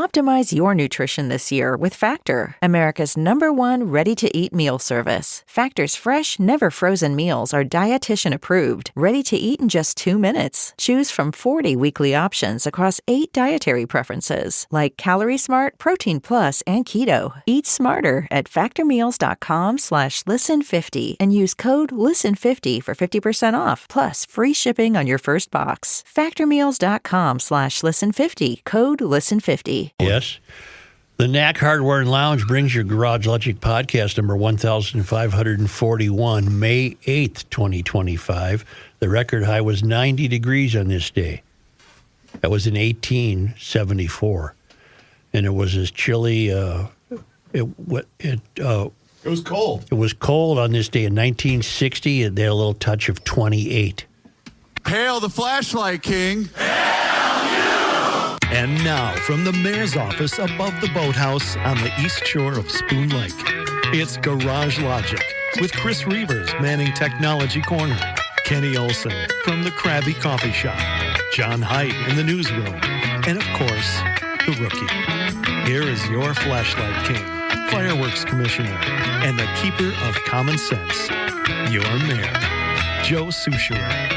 Optimize your nutrition this year with Factor, America's #1 ready-to-eat meal service. Factor's fresh, never frozen meals are dietitian approved, ready to eat in just 2 minutes. Choose from 40 weekly options across 8 dietary preferences, like Calorie Smart, Protein Plus, and Keto. Eat smarter at factormeals.com/listen50 and use code LISTEN50 for 50% off, plus free shipping on your first box. Factormeals.com/listen50, code LISTEN50. Yes. The Knack Hardware and Lounge brings your Garage Logic podcast number 1541, May 8th, 2025. The record high was 90 degrees on this day. That was in 1874. And it was as chilly. It was cold. It was cold on this day in 1960. They had a little touch of 28. Hail the flashlight king. And now, from the mayor's office above the boathouse on the east shore of Spoon Lake, it's Garage Logic with Chris Reavers manning Technology Corner, Kenny Olson from the Krabby Coffee Shop, John Heidt in the newsroom, and of course, the rookie. Here is your flashlight king, fireworks commissioner, and the keeper of common sense, your mayor, Joe Soucheray.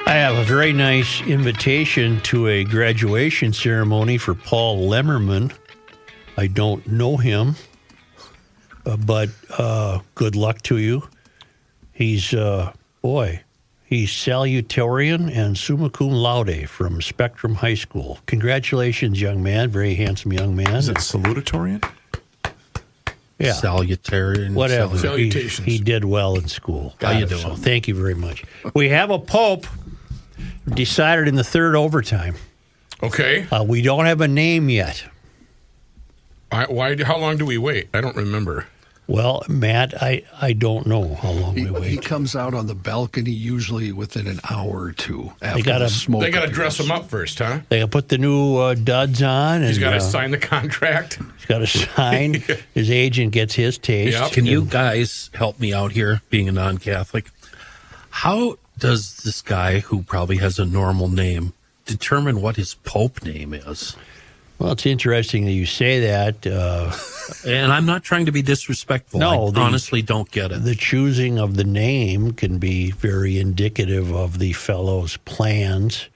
I have a very nice invitation to a graduation ceremony for Paul Lemmerman. I don't know him, but good luck to you. He's salutatorian and summa cum laude from Spectrum High School. Congratulations, young man. Very handsome young man. Is it salutatorian? Yeah. Salutarian. Whatever. Salutations. He did well in school. How you doing? So thank you very much. We have a pope decided in the third overtime. Okay. We don't have a name yet. Why? How long do we wait? I don't remember. Well, Matt, I don't know how long we wait. He comes out on the balcony usually within an hour or two after gotta- the smoke. They got to appears. dress him up first, huh? They got to put the new duds on. And, He's got to sign the contract. He's got to sign. His agent gets his taste. Yep. Can you guys help me out here, being a non-Catholic? How does this guy, who probably has a normal name, determine what his Pope name is? Well, it's interesting that you say that. And I'm not trying to be disrespectful. No, I honestly don't get it. The choosing of the name can be very indicative of the fellow's plans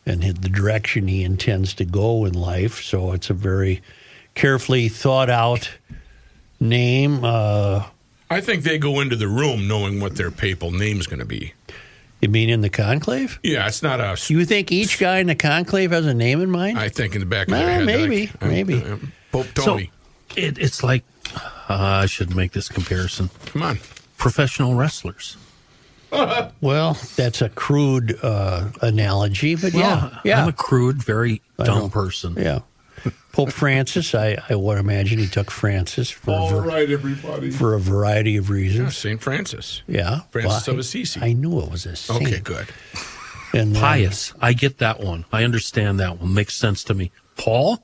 and the direction he intends to go in life. So it's a very carefully thought out name. I think they go into the room knowing what their papal name's going to be. You mean in the conclave? Yeah, it's not us. You think each guy in the conclave has a name in mind? I think in the back of their head. Maybe. Pope Tony. So it's like, I shouldn't make this comparison. Come on. Professional wrestlers. Well, that's a crude analogy, but yeah. I'm a crude, very dumb person. Yeah. Pope Francis, I would imagine he took Francis for everybody. for a variety of Yeah, reasons. St. Francis. Yeah. Francis of Assisi. I knew it was a saint. Okay, good. And, Pious. I get that one. I understand that one. Makes sense to me. Paul?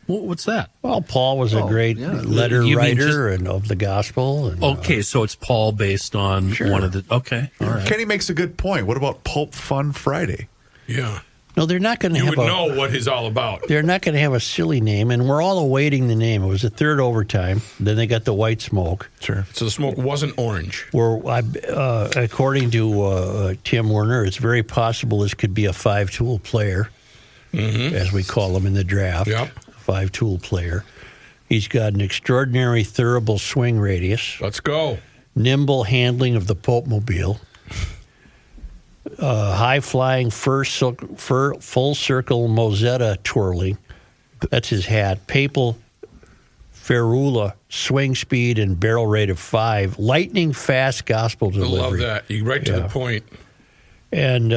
What's that? Well, Paul was a great letter You mean writer and of the gospel. And, Okay, so it's Paul based on one of the... Okay, all right. Kenny makes a good point. What about Pope Fun Friday? Yeah. no, they're not going to You have would know what he's all about. They're not going to have a silly name, and we're all awaiting the name. It was the third overtime. Then they got the white smoke. Sure. So the smoke wasn't orange. According to Tim Werner, it's very possible this could be a five-tool player, as we call him in the draft. Yep. Five-tool player. He's got an extraordinary thurible swing radius, Let's go. nimble handling of the Pope Mobile, high-flying full circle Mosetta twirling. That's his hat. Papal ferula, swing speed and barrel rate of 5. Lightning fast gospel I delivery. love that. You right to the point. And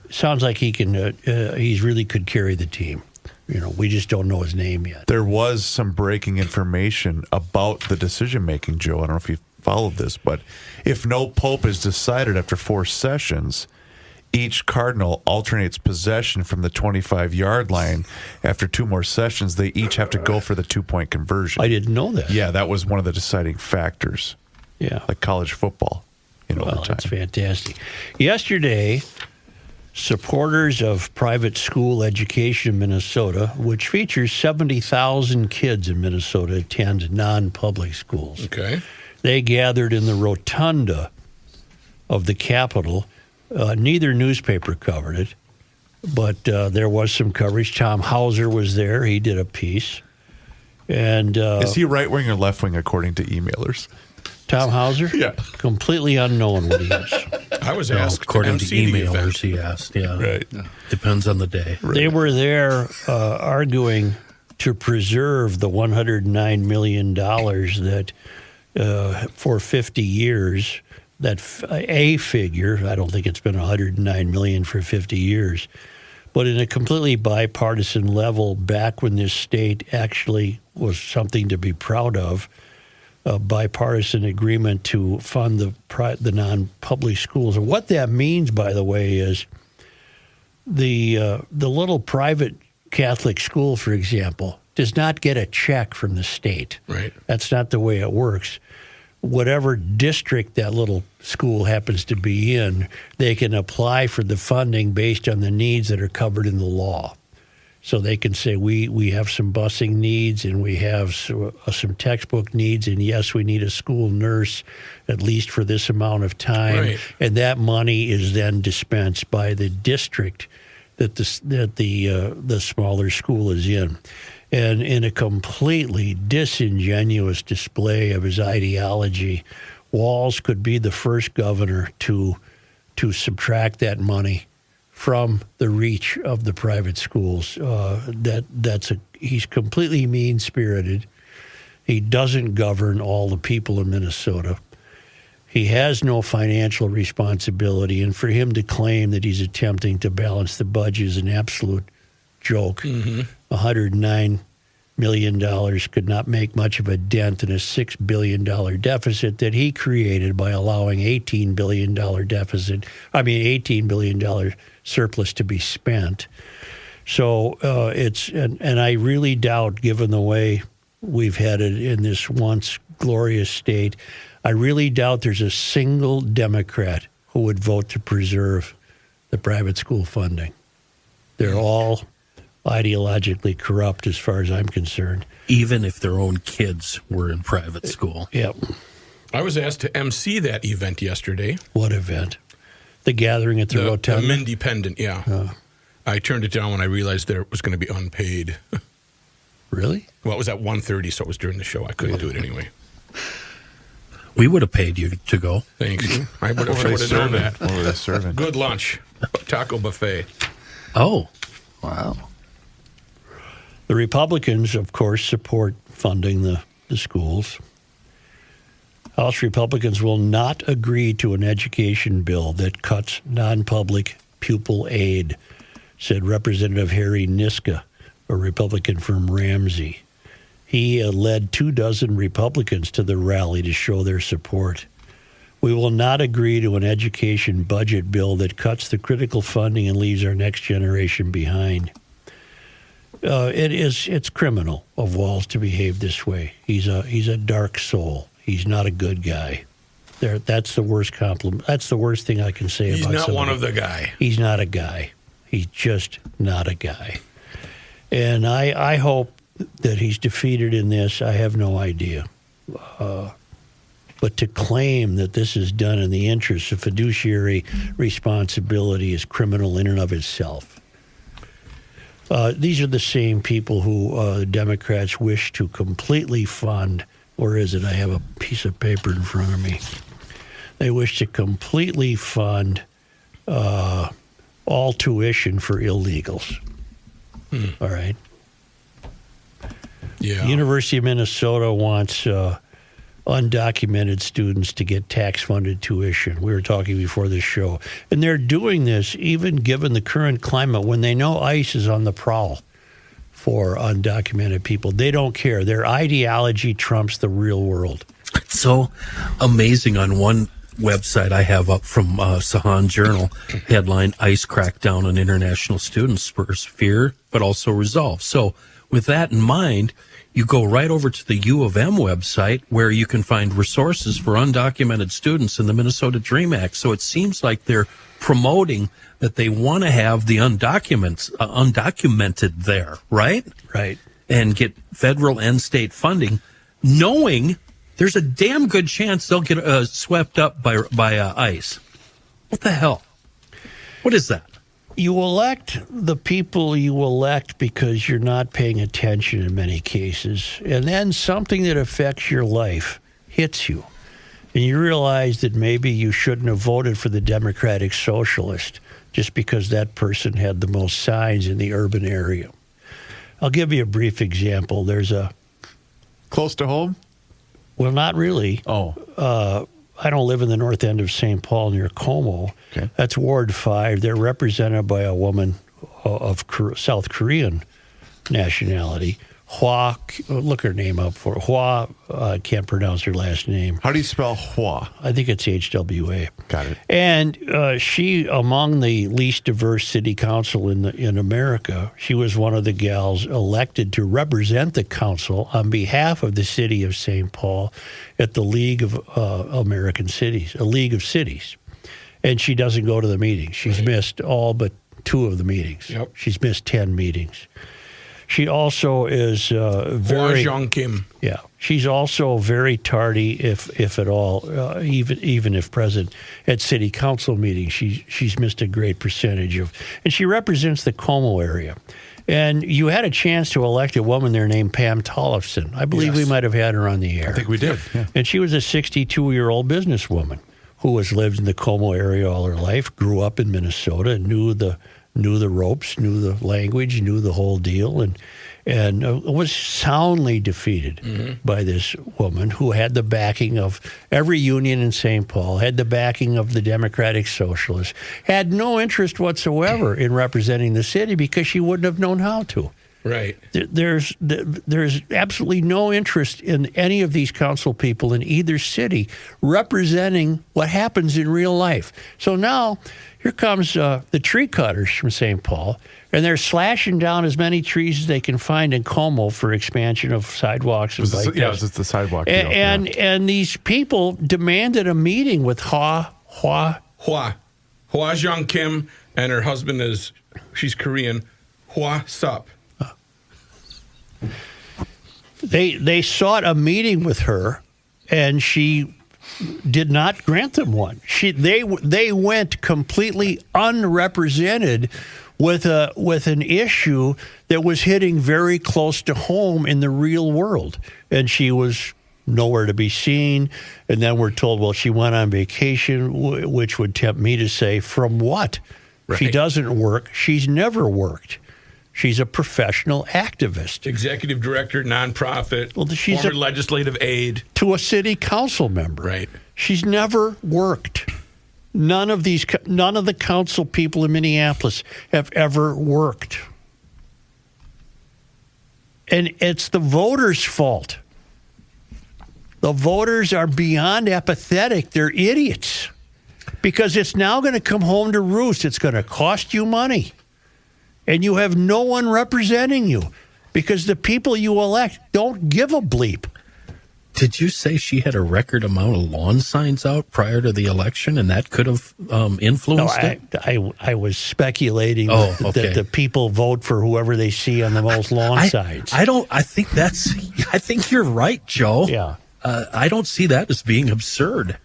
sounds like he can. He really could carry the team. You know, we just don't know his name yet. There was some breaking information about the decision making, Joe. I don't know if you followed this, but if no pope is decided after 4 sessions, each cardinal alternates possession from the 25-yard line. After 2 more sessions, they each have to go for the 2-point conversion. I didn't know that. Yeah, that was one of the deciding factors. Yeah. Like college football in Well, overtime. that's fantastic. Yesterday, supporters of private school education in Minnesota, which features 70,000 kids in Minnesota attend non-public schools. Okay. They gathered in the rotunda of the Capitol. Neither newspaper covered it, but there was some coverage. Tom Hauser was there. He did a piece. And is he right wing or left wing according to emailers? Tom Hauser? Yeah. Completely unknown what he is. I was asked according to MC the event. emailers, he asked. Yeah, Right. Depends on the day. They were there arguing to preserve the $109 million that for 50 years, that a figure, I don't think it's been $109 million for 50 years, but in a completely bipartisan level, back when this state actually was something to be proud of, a bipartisan agreement to fund the non-public schools. And what that means, by the way, is the little private Catholic school, for example, does not get a check from the state. Right. That's not the way it works. Whatever district that little school happens to be in, they can apply for the funding based on the needs that are covered in the law. So they can say, we have some busing needs and we have some textbook needs, and yes, we need a school nurse at least for this amount of time. Right. And that money is then dispensed by the district that the smaller school is in. And in a completely disingenuous display of his ideology, Walz could be the first governor to subtract that money from the reach of the private schools. He's completely mean-spirited. He doesn't govern all the people in Minnesota. He has no financial responsibility, and for him to claim that he's attempting to balance the budget is an absolute joke. Mm-hmm. $109 million could not make much of a dent in a $6 billion deficit that he created by allowing $18 billion surplus to be spent. So and I really doubt, given the way we've headed in this once glorious state, I really doubt there's a single Democrat who would vote to preserve the private school funding. They're all ideologically corrupt as far as I'm concerned. Even if their own kids were in private school. Yep. I was asked to MC that event yesterday. What event? The gathering at the Rotunda? The Mindependent, yeah. I turned it down when I realized that it was going to be unpaid. Really? Well, it was at 1:30, so it was during the show. I couldn't do it anyway. We would have paid you to go. Thanks. I would have known that. What were they serving? Good lunch. Taco buffet. Oh. Wow. The Republicans, of course, support funding the schools. House Republicans will not agree to an education bill that cuts non-public pupil aid, said Representative Harry Niska, a Republican from Ramsey. He led 24 Republicans to the rally to show their support. We will not agree to an education budget bill that cuts the critical funding and leaves our next generation behind. It's criminal of Walz to behave this way. He's a dark soul. He's not a good guy. That's the worst compliment. That's the worst thing I can say about somebody. He's not one of the guy. He's not a guy. He's just not a guy. And I hope that he's defeated in this. I have no idea. But to claim that this is done in the interest of fiduciary responsibility is criminal in and of itself. These are the same people who Democrats wish to completely fund. Where is it? I have a piece of paper in front of me. They wish to completely fund all tuition for illegals. All right. Yeah. University of Minnesota wants undocumented students to get tax-funded tuition. We were talking before this show. And they're doing this even given the current climate when they know ICE is on the prowl for undocumented people. They don't care. Their ideology trumps the real world. It's so amazing on one website I have up from Sahan Journal, headline, ICE crackdown on international students spurs fear, but also resolve. So with that in mind, you go right over to the U of M website where you can find resources for undocumented students in the Minnesota DREAM Act. So it seems like they're promoting that they want to have the undocumented there, right? Right. And get federal and state funding, knowing there's a damn good chance they'll get swept up by ICE. What the hell? What is that? You elect the people you elect because you're not paying attention in many cases. And then something that affects your life hits you. And you realize that maybe you shouldn't have voted for the Democratic Socialist just because that person had the most signs in the urban area. I'll give you a brief example. There's a... Close to home? Well, not really. Oh. I don't live in the north end of St. Paul near Como. Okay. That's Ward 5. They're represented by a woman of South Korean nationality. Hwa, look her name up for Hwa. I can't pronounce her last name. How do you spell Hwa? I think it's HWA. Got it. And she, among the least diverse city council in America, she was one of the gals elected to represent the council on behalf of the city of St. Paul at the League of American Cities, a League of Cities. And she doesn't go to the meetings. She's missed all but 2 of the meetings. Yep. She's missed 10 meetings. She also is very... Hwa Kim. Yeah, she's also very tardy, if at all, even if present at city council meetings. She's missed a great percentage of, and she represents the Como area. And you had a chance to elect a woman there named Pam Tollefson. I believe we might have had her on the air. I think we did. Yeah. And she was a 62-year-old businesswoman who has lived in the Como area all her life, grew up in Minnesota, and knew the ropes, knew the language, knew the whole deal, and was soundly defeated by this woman who had the backing of every union in St. Paul, had the backing of the Democratic Socialists, had no interest whatsoever in representing the city because she wouldn't have known how to. Right. There's absolutely no interest in any of these council people in either city representing what happens in real life. So now here comes the tree cutters from St. Paul, and they're slashing down as many trees as they can find in Como for expansion of sidewalks and bike paths. Yeah, it's the sidewalk deal. And these people demanded a meeting with Hwa Jung Kim, and her husband she's Korean, Hwa Sup. They sought a meeting with her, and she did not grant them one. They went completely unrepresented with an issue that was hitting very close to home in the real world, and she was nowhere to be seen. And then we're told, well, she went on vacation, which would tempt me to say, from what? Right. She doesn't work. She's never worked. She's a professional activist. Executive director, nonprofit, she's former legislative aide. To a city council member. Right. She's never worked. None of the council people in Minneapolis have ever worked. And it's the voters' fault. The voters are beyond apathetic. They're idiots. Because it's now going to come home to roost. It's going to cost you money. And you have no one representing you because the people you elect don't give a bleep. Did you say she had a record amount of lawn signs out prior to the election, and that could have influenced it? I was speculating that the people vote for whoever they see on the most lawn signs. I think you're right, Joe. Yeah. I don't see that as being absurd.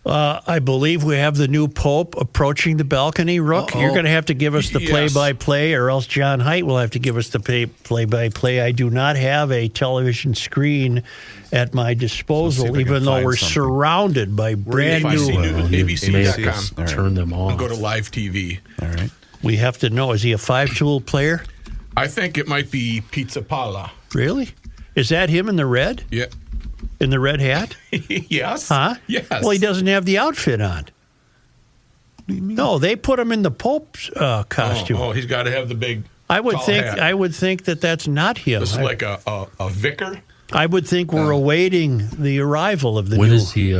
I believe we have the new Pope approaching the balcony. Rook, you're going to have to give us the play-by-play, or else John Heidt will have to give us the play-by-play. I do not have a television screen at my disposal, even though we're surrounded by brand new... ABC.com. Turn them on. And go to live TV. All right. We have to know, is he a 5-tool player? I think it might be Pizza Pala. Really? Is that him in the red? Yeah. In the red hat? Yes. Huh? Yes. Well, he doesn't have the outfit on. No, they put him in the Pope's costume. Oh, he's got to have the big. I would hat. think that that's not him. This is like a vicar. I would think we're awaiting the arrival of the when new. Is he?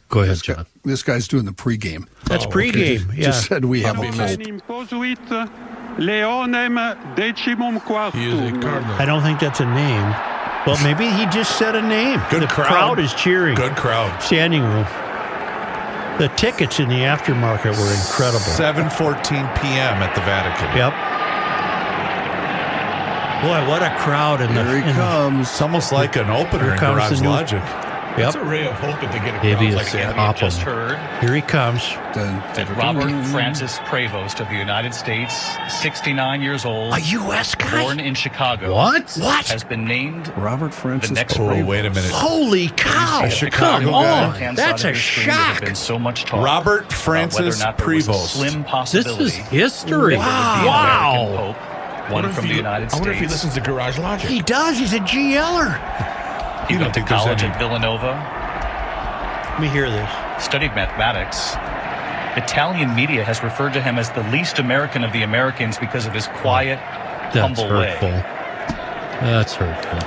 Go ahead, John. This guy's doing the pregame. That's pregame. Yeah. Just said we have a He is a cardinal. I don't think that's a name. Well, maybe he just said a name. Good the crowd is cheering. Good crowd. Standing room. The tickets in the aftermarket were incredible. 7:14 p.m. at the Vatican. Yep. Boy, what a crowd in the. Here he comes. It's almost like an opener Here in comes Garage the new- Logic. It's Yep. a ray of hope that they get a Maybe crowd it's like that. Apple. Just heard Here he comes. that Robert Francis Prevost of the United States, 69 years old, A U.S. guy? born in Chicago, What? has been named Robert the Francis. next Oh, wait a minute. Holy cow! A Chicago Come guy. on. Left-hand That's side a of your screen, there have shock. been so much talk Robert about Francis whether or not there was a Prevost. slim This possibility is history. that there would be an American Pope, I one wonder if from the he- United I wonder if he States. listens to Garage Logic. He does. He's a GLer. He You don't went to think there's college any- at Villanova, Let me hear this. studied mathematics. Italian media has referred to him as the least American of the Americans because of his quiet, That's humble hurtful. way. That's hurtful.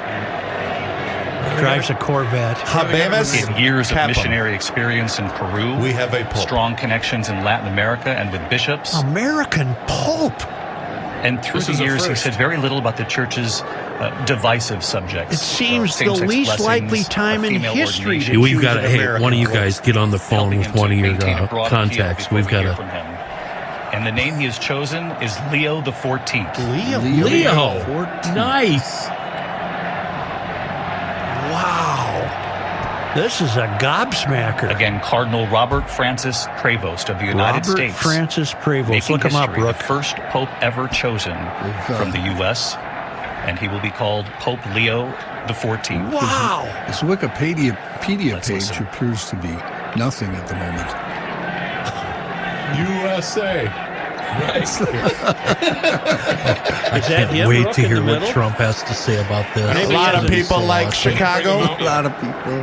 Drives a Corvette. Habemus In years of Papam. missionary experience in Peru, We have a pope. strong connections in Latin America and with bishops, American Pope. and through This the is a years he first. said very little about the church's divisive subjects. It seems the same-sex least blessings, likely time in female history ordination. to We've choose got an to, hey, American one of you Pope. guys get on the phone helping with him one to of your maintain a broad appeal contacts. before We've we got hear to. from him. And the name he has chosen is Leo the 14th. Leo. Nice. Wow. This is a gobsmacker. Again, Cardinal Robert Francis Prevost of the United Robert States. Francis Prevost. Making Look him up, history, Brooke. the first pope ever chosen from the U.S., and he will be called Pope Leo the 14th. Wow. His Wikipedia Let's page listen. appears to be nothing at the moment. USA. Is that him? Wait Brooke, to in hear the what middle? Trump has to say about this. Maybe A lot of he has people like Chicago. A lot of people.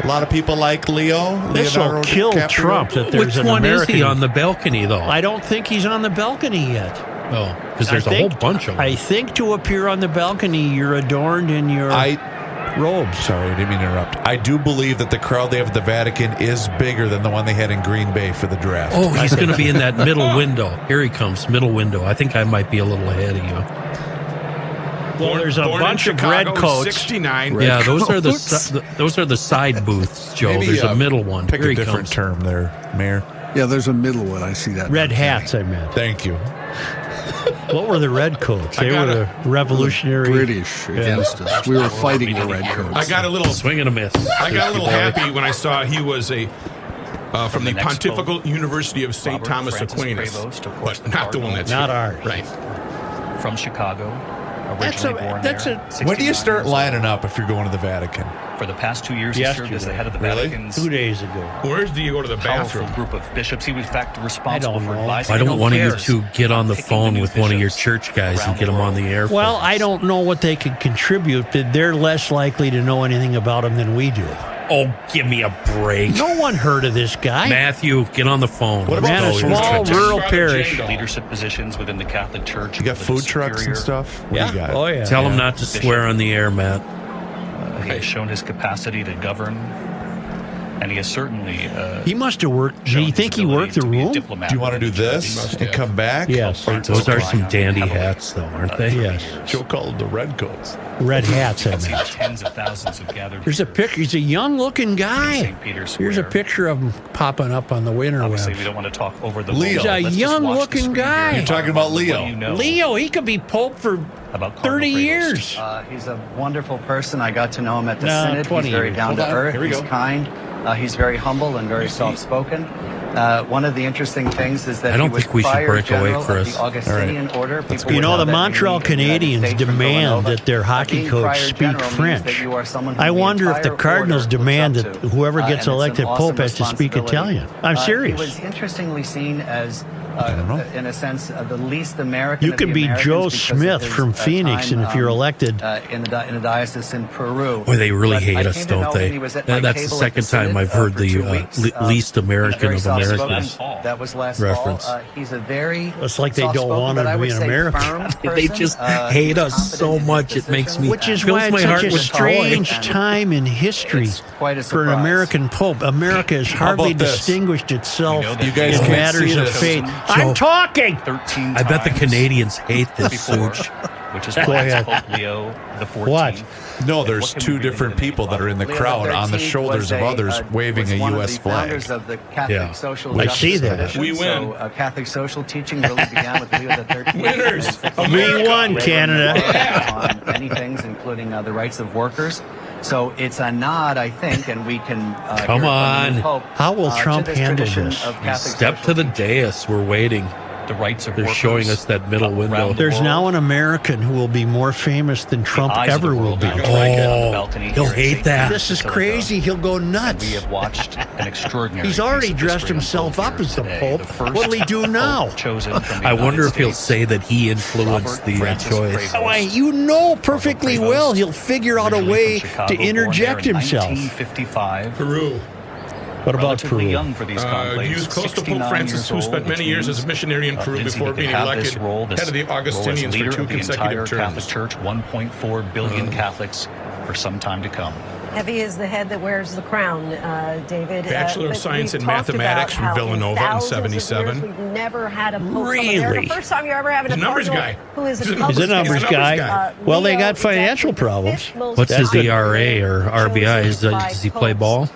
A lot of people like Leo. This will Leonardo kill DiCaprio. Trump that there's Which an one American. is he on the balcony, though? I don't think he's on the balcony yet. Oh, because there's I a whole think- bunch of them. I think to appear on the balcony, you're adorned in your robes. Sorry, I didn't mean to interrupt. I do believe that the crowd they have at the Vatican is bigger than the one they had in Green Bay for the draft. Oh, he's going to be in that middle window. Here he comes, middle window. I think I might be a little ahead of you. Well, there's a Born bunch in of Chicago, red coats. 69. Yeah, those coats. are the side booths, Joe. Maybe, There's a middle one. Pick Here a he different comes. term there, Mayor. Yeah, there's a middle one. I see that. Red now. hats, I meant. Thank you. What were the red coats? They got were the revolutionary. British against us. We were fighting the red coats. I got a little Swing and a miss. I got a little happy when I saw he was a from the the next Pontifical University of St. Robert Thomas Francis Aquinas, Prevost, of course, but the not the one Cardinal. that's Not here. ours. Right. From Chicago, That's originally born that's there. a- When do you 69 start years old. lining up if you're going to the Vatican? For the past 2 years, he served as the head of the Really? Vatican's 2 days ago. Where do you go to the powerful bathroom? group of bishops. He was, in fact, responsible I don't for know. advising. Why don't one of you bishops two get on the picking phone new with one of your bishops church guys and around get them on the air? for Well, us? I don't know what they could contribute, but they're less likely to know anything about him than we do. Oh, give me a break. No one heard of this guy. Matthew, get on the phone. What Let's about Man, go a here. small Just rural Father parish. Jane, leadership positions within the Catholic Church. You got with food a trucks and superior- stuff? What do you got? Oh, yeah. Tell him not to swear on the air, Matt. He has shown his capacity to govern, and he has certainly. He must have worked. Do shown you his think he ability worked the to be a room? diplomat Do you want to do within the church. this must and have. come back? Yes. Those are some dandy Heavily. hats, though, aren't they? Yes. Joe called the red coats. Red hats, I I've seen meant. tens of thousands have gathered. There's a here picture. He's a young-looking in guy. St. Peter's Here's a Square. picture of him popping up on the Obviously, we interwebs. don't want to talk over the Leo. vote. He's a Let's just young watch the looking screen guy. here. You're talking about What do Leo. you know Leo, he could be Pope for about Cardinal 30 Prevost? years. He's a wonderful person. I got to know him at the No, Synod. 20 He's very years. down to Hold on. earth. Here we He's go. kind. He's very humble and very soft-spoken. One of the interesting things is that I don't he was think we should prior break away, general of Chris. the Augustinian order. People You know, would the that Montreal being in the United Canadians States from demand Villanova. that their hockey Being coach prior speak general means French. that you are someone who I the wonder if the entire Cardinals order looks demand up that to. whoever And gets it's an elected awesome Pope has to speak responsibility. Italian. I'm serious. He was interestingly seen as in a sense, the least American. You of could the be Americans Joe because of Smith his, from Phoenix, time, and if you're elected, in a diocese in Peru. Boy, they really But hate I us, came to don't know they? him. He was at my That's the table at second time synod, I've heard for the 2 weeks. least American Very of soft-spoken. Americans. That was last reference. fall. He's a very It's like they don't soft-spoken, want but to I be would an say American. firm They person. just He hate was us so confident in much, his it makes position. me- which is fills why my it's heart such a with strange joy. time in history It's quite a for an surprise. American pope. America has hardly about this? distinguished itself We know that You guys in can't matters see of this. faith. Joe, I'm talking. 13 I bet the times Canadians hate this, before, Such. which is Go why ahead. Pope Leo the 14th. What? No, And there's what can we two really do different to make people that are in the Leo crowd on the XIII shoulders was of others waving was a one of U.S. the flag. founders of the Catholic Yeah. social I justice see that. tradition. We win. So, Catholic social teaching really began with Leo XIII. Winners. We won, Canada. On many things, including the rights of workers. So it's a nod, I think, and we can Come hear from the on. new Pope, How will to Trump this handle tradition this? of Catholic Step to social the teaching. dais. We're waiting. The rights of They're workers showing us that middle around window. the There's world. now an American who will be more famous than Trump The eyes of ever the will world be. are directed on the Oh, balcony he'll here at hate St. that. This is Basilica, crazy. He'll go and nuts. we have watched an extraordinary. He's already piece of dressed history himself unfold up here as the today. Pope. The first What'll he do Pope now? chosen from the I wonder United if he'll States. say that he influenced Robert the Francis choice. Prevost. Why, you know perfectly Prevost, well he'll figure out a originally way from Chicago, to born there interject in himself. 1955. Peru. What about Relatively Peru? young for these conclaves. He was close to Pope 69 Francis, years who old, spent many which years as a means, missionary in Peru hints he before could being have elected this role, head of the role as Augustinians for leader 2 of the entire consecutive Catholic terms. Church, 1.4 billion Catholics for some time to come. Heavy is the head that wears the crown, David. Bachelor of but Science we've in talked Mathematics about from how in Villanova in thousands of 77. years We've never had a pope from Really? America. First time you're ever having a He's a numbers cardinal guy. who is He's a a numbers He's a public numbers He's a numbers guy. guy. Well, they Leo got is financial actually the problems. fifth most What's his popular ERA or RBI? chosen Does he by play popes. ball?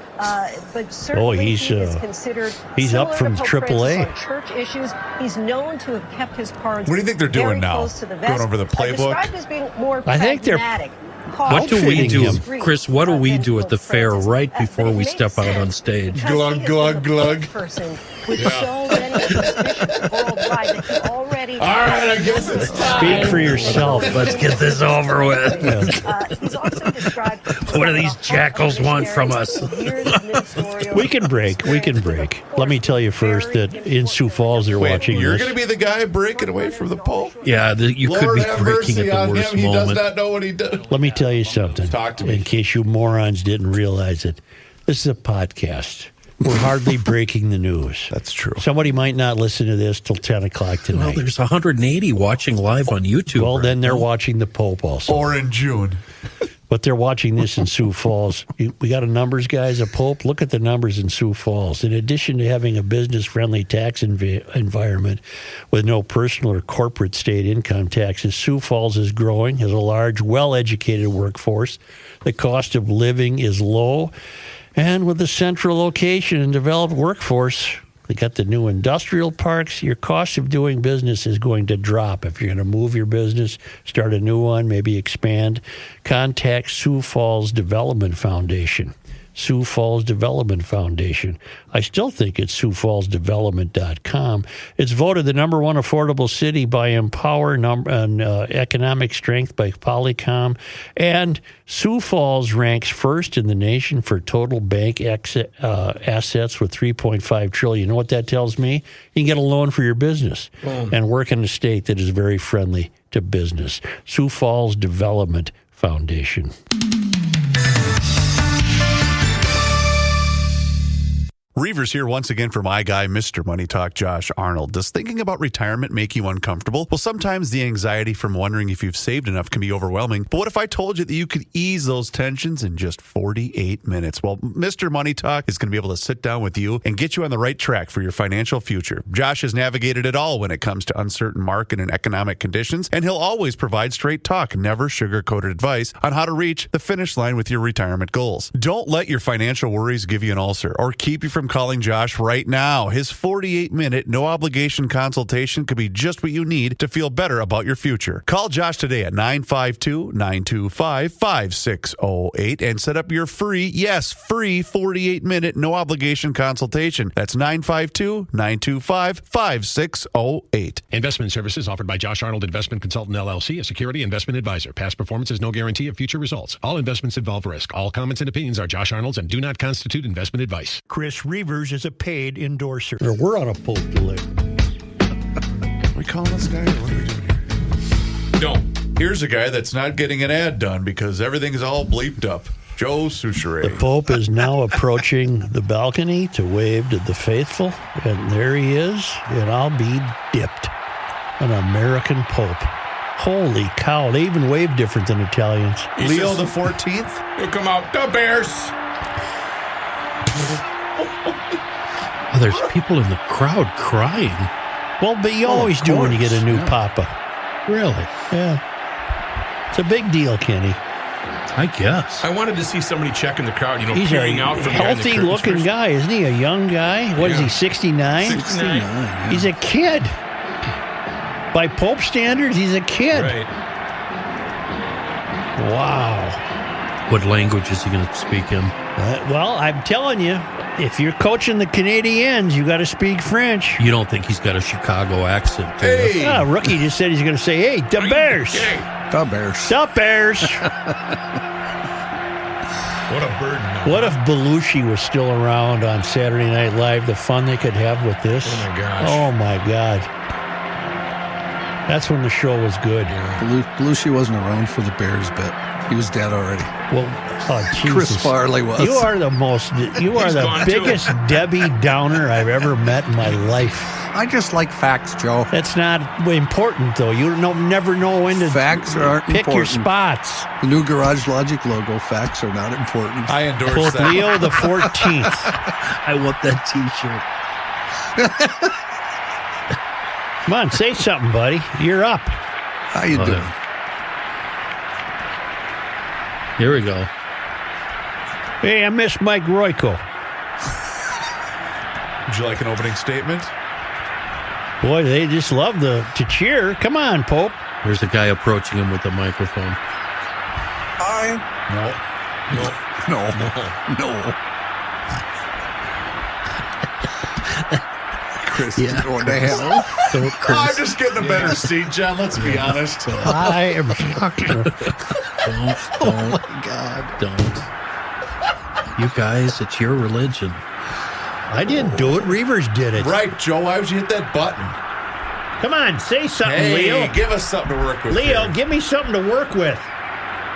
But certainly he's, he is considered he's up similar from to Pope AAA. Francis on church issues. He's known to have kept his cards. What do you think they're doing very now? close to the Going vest. over the playbook? Described as being more I think they're pragmatic. What do we outfitting do, him. Chris? What do we do at the fair right before we step out on stage? Glug, glug, glug. Person with so many bishops worldwide that he already. All right, I guess it's time. Speak for yourself. Let's get this over with. He's also described. What do these jackals want from us? We can break. We can break. Let me tell you first that in Sioux Falls they're Wait, watching you're this. going to be the guy breaking away from the Pope? Yeah, you could Lord be have breaking mercy at on the worst him. He does moment. not know what he does. Let me tell you something. Talk to me. In case you morons didn't realize it, this is a podcast. We're hardly breaking the news. That's true. Somebody might not listen to this till 10 o'clock Well, tonight. there's 180 watching live on YouTube. Well, right then they're now. watching the Pope also. Or in June. But they're watching this in Sioux Falls. We got a numbers guys, a Pope. Look at the numbers in Sioux Falls. In addition to having a business-friendly tax environment with no personal or corporate state income taxes, Sioux Falls is growing, has a large, well-educated workforce. The cost of living is low. And with a central location and developed workforce, they got the new industrial parks. Your cost of doing business is going to drop. If you're going to move your business, start a new one, maybe expand, contact Sioux Falls Development Foundation. Sioux Falls Development Foundation. I still think it's SiouxFallsDevelopment.com. It's voted the number one affordable city by Empower and Economic Strength by Polycom. And Sioux Falls ranks first in the nation for total bank assets with $3.5 trillion. You know what that tells me? You can get a loan for your business and work in a state that is very friendly to business. Sioux Falls Development Foundation. Reavers here once again for my guy, Mr. Money Talk, Josh Arnold. Does thinking about retirement make you uncomfortable? Well, sometimes the anxiety from wondering if you've saved enough can be overwhelming. But what if I told you that you could ease those tensions in just 48 minutes? Well, Mr. Money Talk is going to be able to sit down with you and get you on the right track for your financial future. Josh has navigated it all when it comes to uncertain market and economic conditions, and he'll always provide straight talk, never sugar-coated advice on how to reach the finish line with your retirement goals. Don't let your financial worries give you an ulcer or keep you from calling Josh right now. His 48-minute, no-obligation consultation could be just what you need to feel better about your future. Call Josh today at 952-925-5608 and set up your free 48-minute, no-obligation consultation. That's 952-925-5608. Investment services offered by Josh Arnold Investment Consultant, LLC, a security investment advisor. Past performance is no guarantee of future results. All investments involve risk. All comments and opinions are Josh Arnold's and do not constitute investment advice. Chris Reavers is a paid endorser. We're on a Pope delay. we calling this guy or what are we doing here? No. Here's a guy that's not getting an ad done because everything's all bleeped up. Joe Souchere. The Pope is now approaching the balcony to wave to the faithful, and there he is, and I'll be dipped. An American Pope. Holy cow, they even wave different than Italians. Leo the 14th? He'll come out, the Bears. Oh, there's people in the crowd crying. Well, but you always do when you get a new papa. Really? Yeah. It's a big deal, Kenny. I guess. I wanted to see somebody checking the crowd, He's peering a out from behind the curtains healthy-looking first. guy, isn't he? A young guy? What is he, 69? 69. Yeah. He's a kid. By Pope standards, he's a kid. Right. Wow. What language is he going to speak in? Well, I'm telling you, if you're coaching the Canadiens, you got to speak French. You don't think he's got a Chicago accent, do you? Hey! Yeah, rookie just said he's going to say, hey, the Bears. The Bears. The Bears. What a burden. What if Belushi was still around on Saturday Night Live? The fun they could have with this. Oh, my gosh. Oh, my God. That's when the show was good. Belushi wasn't around for the Bears bit. He was dead already. Well, oh, Jesus. Chris Farley was. You are the gone, biggest Debbie Downer I've ever met in my life. I just like facts, Joe. That's not important, though. You never know when to Facts aren't pick your important. spots. The new Garage Logic logo, facts are not important. I endorse Pope that. Leo the 14th. I want that T-shirt. Come on, say something, buddy. You're up. How you doing? Here we go. Hey, I miss Mike Royko. Would you like an opening statement? Boy, they just love to cheer. Come on, Pope. There's a guy approaching him with a microphone. No. Chris is going to hell. Don't curse. I'm just getting a better seat, John. Let's be honest. I am shocked. Oh my God. Don't. You guys, it's your religion. I didn't do it. Reavers did it. Right, Joe. Why would you hit that button? Come on, say something, Hey, Leo. give us something to work with. Leo, here. give me something to work with.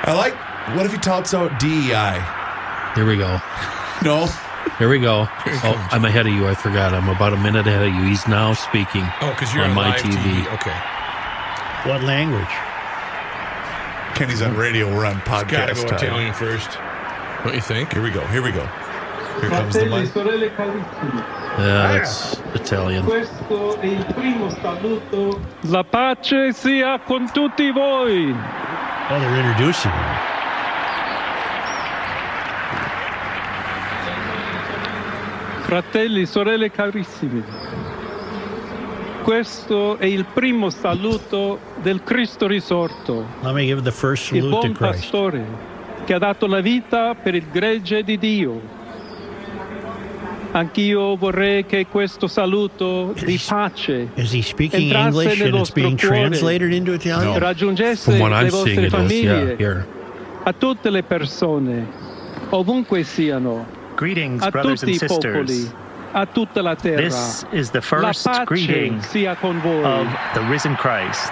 I like. What if he touts out DEI? Here we go. No. Here we go. Oh, I'm ahead of you. I forgot. I'm about a minute ahead of you. He's now speaking because you're on my live TV. Okay. What language? Kenny's on radio. We're on Gotta podcast go time. Italian first. Don't you think? Here we go. Here comes the mic. Yeah, that's Italian. La pace sia con tutti voi. Oh, they're introducing him. Fratelli, sorelle carissimi. Questo è il primo saluto del Cristo risorto, Let me give the first il salute to buon Christ. pastore che ha dato la vita per il gregge di Dio. Anch'io vorrei che questo saluto di pace Is he speaking entrasse English nel and it's vostro being cuore, translated into Italian? raggiungesse From what le I'm seeing, vostre it is. Yeah, famiglie, here. a tutte le persone, ovunque siano, Greetings, a brothers tutti and i sisters. popoli, a tutta la terra. This is the La first pace greeting sia con voi. of the risen Christ.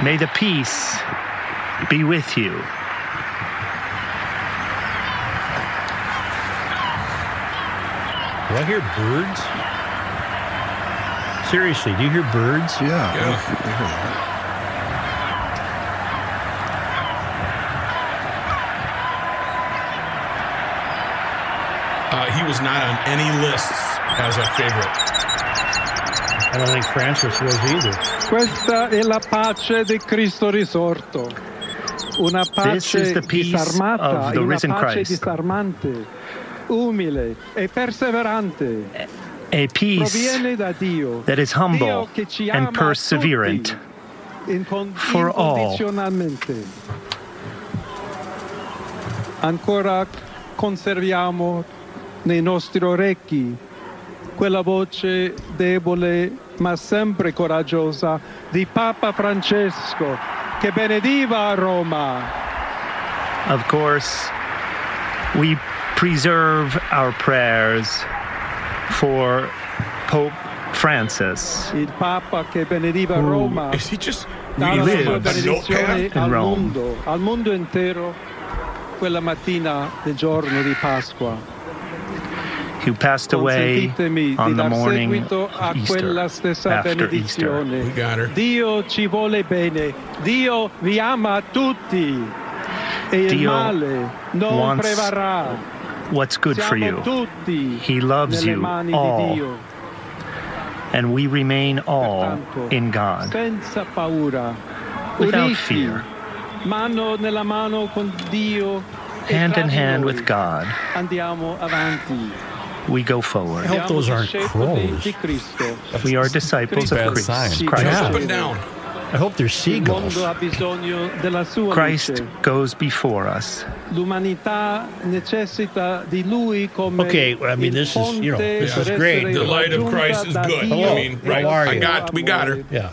May the peace be with you. Do I hear birds? Seriously, do you hear birds? Yeah. I hear that. He was not on any lists as a favorite. I don't think Francis was either. Questa è la pace di Cristo risorto. Una This is pace the peace disarmata, of the una risen pace Christ. disarmante, umile e perseverante. A peace Proviene da Dio, that is humble Dio che ci and ama perseverant tutti, for all. incondizionalmente. Ancora conserviamo nei nostri orecchi quella voce debole ma sempre coraggiosa di Papa Francesco che benediva Roma. Of course, we preserve our prayers for Pope Francis. Il Papa che benediva Roma. Is he just dà la lives sua in benedizione Rome. al mondo intero, quella mattina del giorno di Pasqua. Who passed away Consentitemi on di the dar morning seguito a of quella Easter, stessa after Easter. benedizione. We got her. Dio ci vuole bene, Dio vi ama tutti e il Dio male non wants prevarrà. what's good for Siamo you. tutti He loves nelle you mani di all, Dio. and we remain all Pertanto, in God, senza paura, without uniti, fear, mano nella mano con Dio e hand tra in di hand noi. with God. Andiamo avanti. We go forward. I hope those aren't crows. Di Cristo. We are disciples of bad Christ. sign. Christ. Yeah. up and down? I hope they're Il seagulls. mondo ha bisogno della sua Christ luce. goes before us. L'umanità necessita di lui come Okay, I mean, il this is, you know, ponte this per is essere great. The light of Christ is raggiunta good. da Hello. I mean, How right? are you? We got her. Yeah.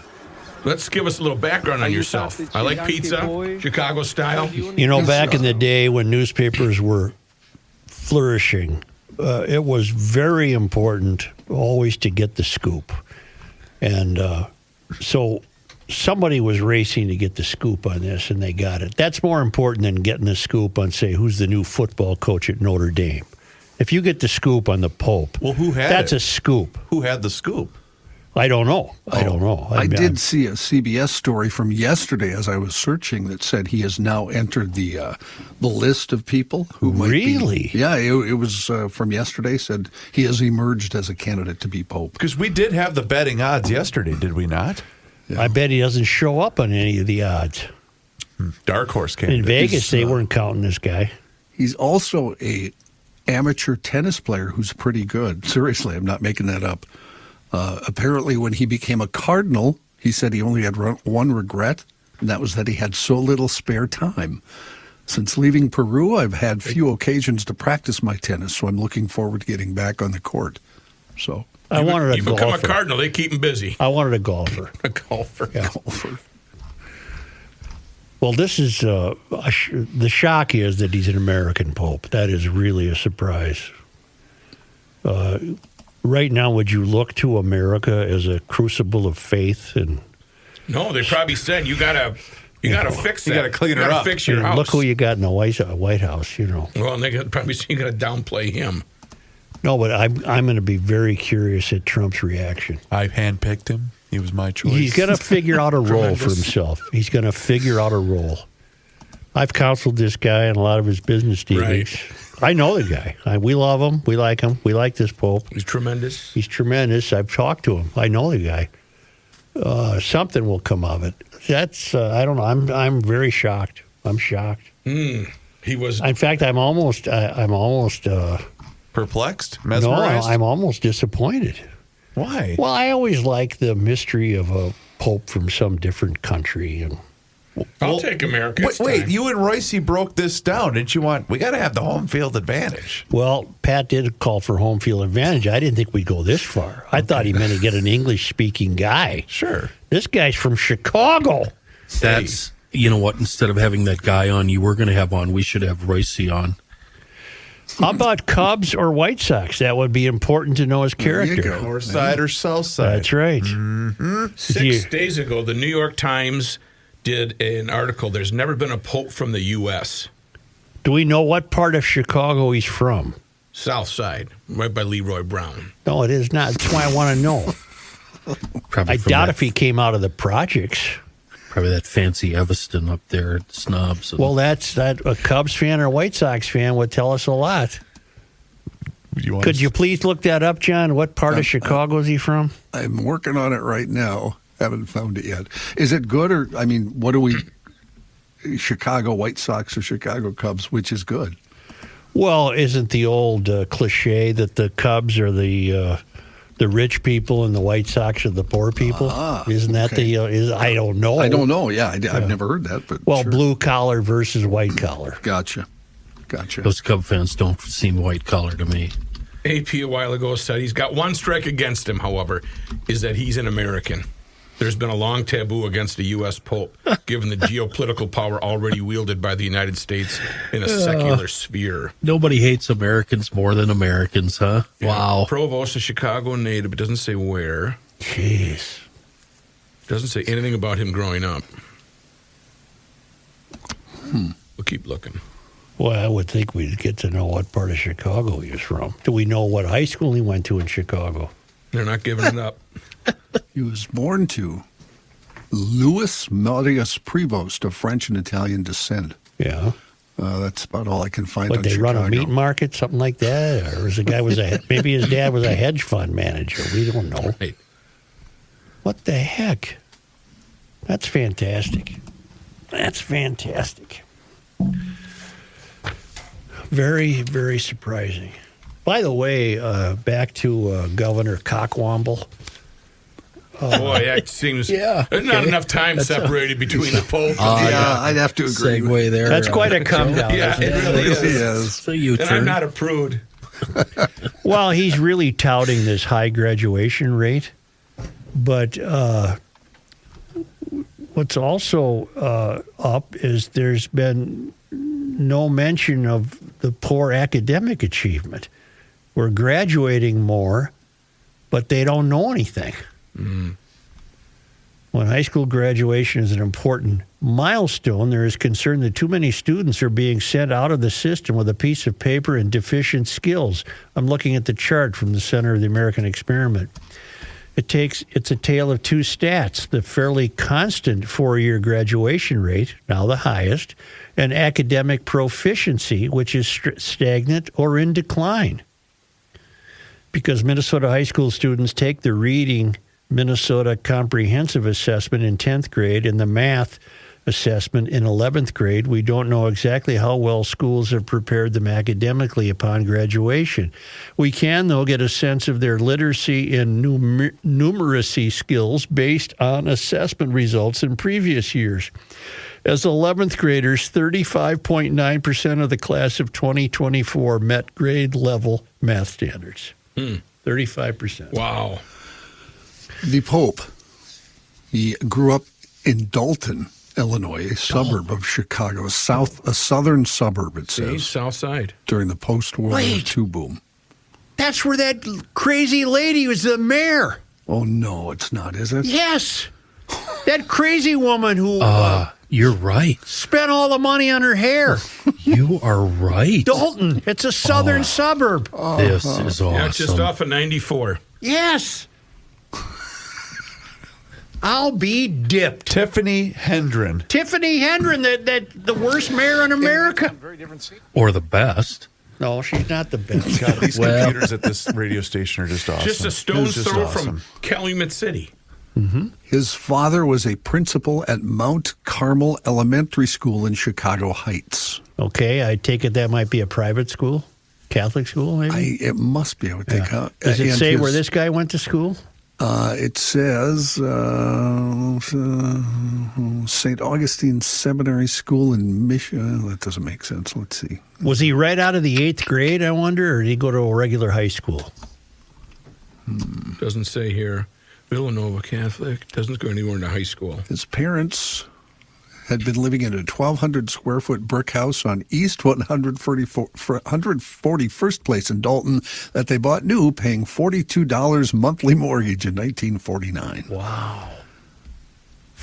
Let's give us a little background on yourself. I like pizza, Chicago style. You know, back in the day when newspapers were flourishing, it was very important always to get the scoop. And so somebody was racing to get the scoop on this, and they got it. That's more important than getting the scoop on, say, who's the new football coach at Notre Dame. If you get the scoop on the Pope, Well, who had that's it? a scoop. Who had the scoop? I don't know. I don't know. I mean, did see a CBS story from yesterday as I was searching that said he has now entered the list of people who might be. Really? Yeah, it was from yesterday. Said he has emerged as a candidate to be pope. Because we did have the betting odds yesterday, did we not? I bet he doesn't show up on any of the odds. Dark horse candidate. In Vegas, they He's, weren't counting this guy. He's also a amateur tennis player who's pretty good. Seriously, I'm not making that up. Apparently, when he became a cardinal, he said he only had one regret, and that was that he had so little spare time. Since leaving Peru, I've had few occasions to practice my tennis, so I'm looking forward to getting back on the court. So I wanted a You golfer. become a cardinal, they keep him busy. I wanted a golfer. A golfer. Yeah. golfer. Well, this is the shock is that he's an American pope. That is really a surprise. Right now, would you look to America as a crucible of faith? And No, they probably said you gotta fix that. You gotta clean her up. Fix your house. look who you got in the White House. You know. Well, and they could probably say you gotta downplay him. No, but I'm going to be very curious at Trump's reaction. I handpicked him. He was my choice. He's going to figure out a role for Tremendous. himself. He's going to figure out a role. I've counseled this guy in a lot of his business dealings. Right. I know the guy. We love him. We like him. We like this Pope. He's tremendous. He's tremendous. I've talked to him. I know the guy. Something will come of it. That's I don't know. I'm very shocked. I'm shocked. He was. In fact, I'm almost perplexed, no. mesmerized. I'm almost disappointed. Why? Well, I always like the mystery of a pope from some different country. And I'll take America. It's Wait, time. you and Royce broke this down. Didn't you want? We got to have the home field advantage. well, Pat did call for home field advantage. I didn't think we'd go this far. I thought he meant to get an English-speaking guy. Sure. This guy's from Chicago. That's, you know what, instead of having that guy on you were going to have on, we should have Royce on. How about Cubs or White Sox? That would be important to know his character. go. North side or south side. That's right. 6 days ago, the New York Times did an article. There's never been a pope from the U.S. Do we know what part of Chicago he's from? South Side, right by Leroy Brown. No, it is not. That's why I want to know. Probably I from doubt that, if he came out of the projects. probably that fancy Evanston up there at Snobs. Well, that's that a Cubs fan or a White Sox fan would tell us a lot. Could you please look that up, John? What part of Chicago is he from? I'm working on it right now. Haven't found it yet. Is it good or I mean, what do we? Chicago White Sox or Chicago Cubs? Which is good? Well, isn't the old cliche that the Cubs are the rich people and the White Sox are the poor people? Isn't that okay. I don't know. I don't know. Yeah, I've never heard that. But Well, sure. blue collar versus white collar. Gotcha. Those Cub fans don't seem white collar to me. AP a while ago said he's got one strike against him, however, is that he's an American. There's been a long taboo against the U.S. Pope, given the geopolitical power already wielded by the United States in a secular sphere. Nobody hates Americans more than Americans, huh? Yeah. Wow. Provost, a Chicago native. It doesn't say where. Jeez. Doesn't say anything about him growing up. We'll keep looking. Well, I would think we'd get to know what part of Chicago he was from. Do we know what high school he went to in Chicago? They're not giving it up. He was born to Louis Marius Prevost of French and Italian descent. Yeah. That's about all I can find But on they Chicago. run a meat market, something like that? Or maybe his dad was a hedge fund manager. We don't know. Right. What the heck? That's fantastic. That's fantastic. Very, very surprising. By the way, back to Governor Cockwomble. Boy, that seems Yeah. there's not enough time separated between the Pope and I'd have to agree. Segue there. That's quite a come down. Yeah, isn't it? it really is. It's a U-turn. And I'm not a prude. Well, he's really touting this high graduation rate. But what's also up is there's been no mention of the poor academic achievement. We're graduating more, but they don't know anything. When high school graduation is an important milestone, there is concern that too many students are being sent out of the system with a piece of paper and deficient skills. I'm looking at the chart from the Center of the American Experiment. It's a tale of two stats: the fairly constant 4-year graduation rate, now the highest, and academic proficiency, which is stagnant or in decline. Because Minnesota high school students take the reading Minnesota Comprehensive Assessment in 10th grade and the math assessment in 11th grade, we don't know exactly how well schools have prepared them academically upon graduation. We can, though, get a sense of their literacy and numeracy skills based on assessment results in previous years. As 11th graders, 35.9% of the class of 2024 met grade level math standards. 35%. Wow. The Pope, he grew up in Dalton, Illinois, a suburb of Chicago, a southern suburb, it says. South side. During the post-World War II boom. That's where that crazy lady was the mayor. Oh, no, it's not, is it? Yes. That crazy woman who you're right. spent all the money on her hair. You are right. Dalton. It's a southern suburb. This is awesome. Yeah, just off of 94. Yes. I'll be dipped. Tiffany Hendren. Tiffany Hendren, that the worst mayor in America. Or the best. No, she's not the best. God, these computers at this radio station are just awesome. Just a stone's Just throw awesome. from Calumet City. His father was a principal at Mount Carmel Elementary School in Chicago Heights. Okay, I take it that might be a private school? Catholic school, maybe? It must be, I would think. Does it And say where this guy went to school? It says St. Augustine Seminary School in Michigan. That doesn't make sense. Let's see. Was he right out of the 8th grade, I wonder, or did he go to a regular high school? Doesn't say here. Villanova Catholic. Doesn't go anywhere into high school. His parents had been living in a 1,200 square foot brick house on East 141st Place in Dalton that they bought new, paying $42 monthly mortgage in 1949. Wow.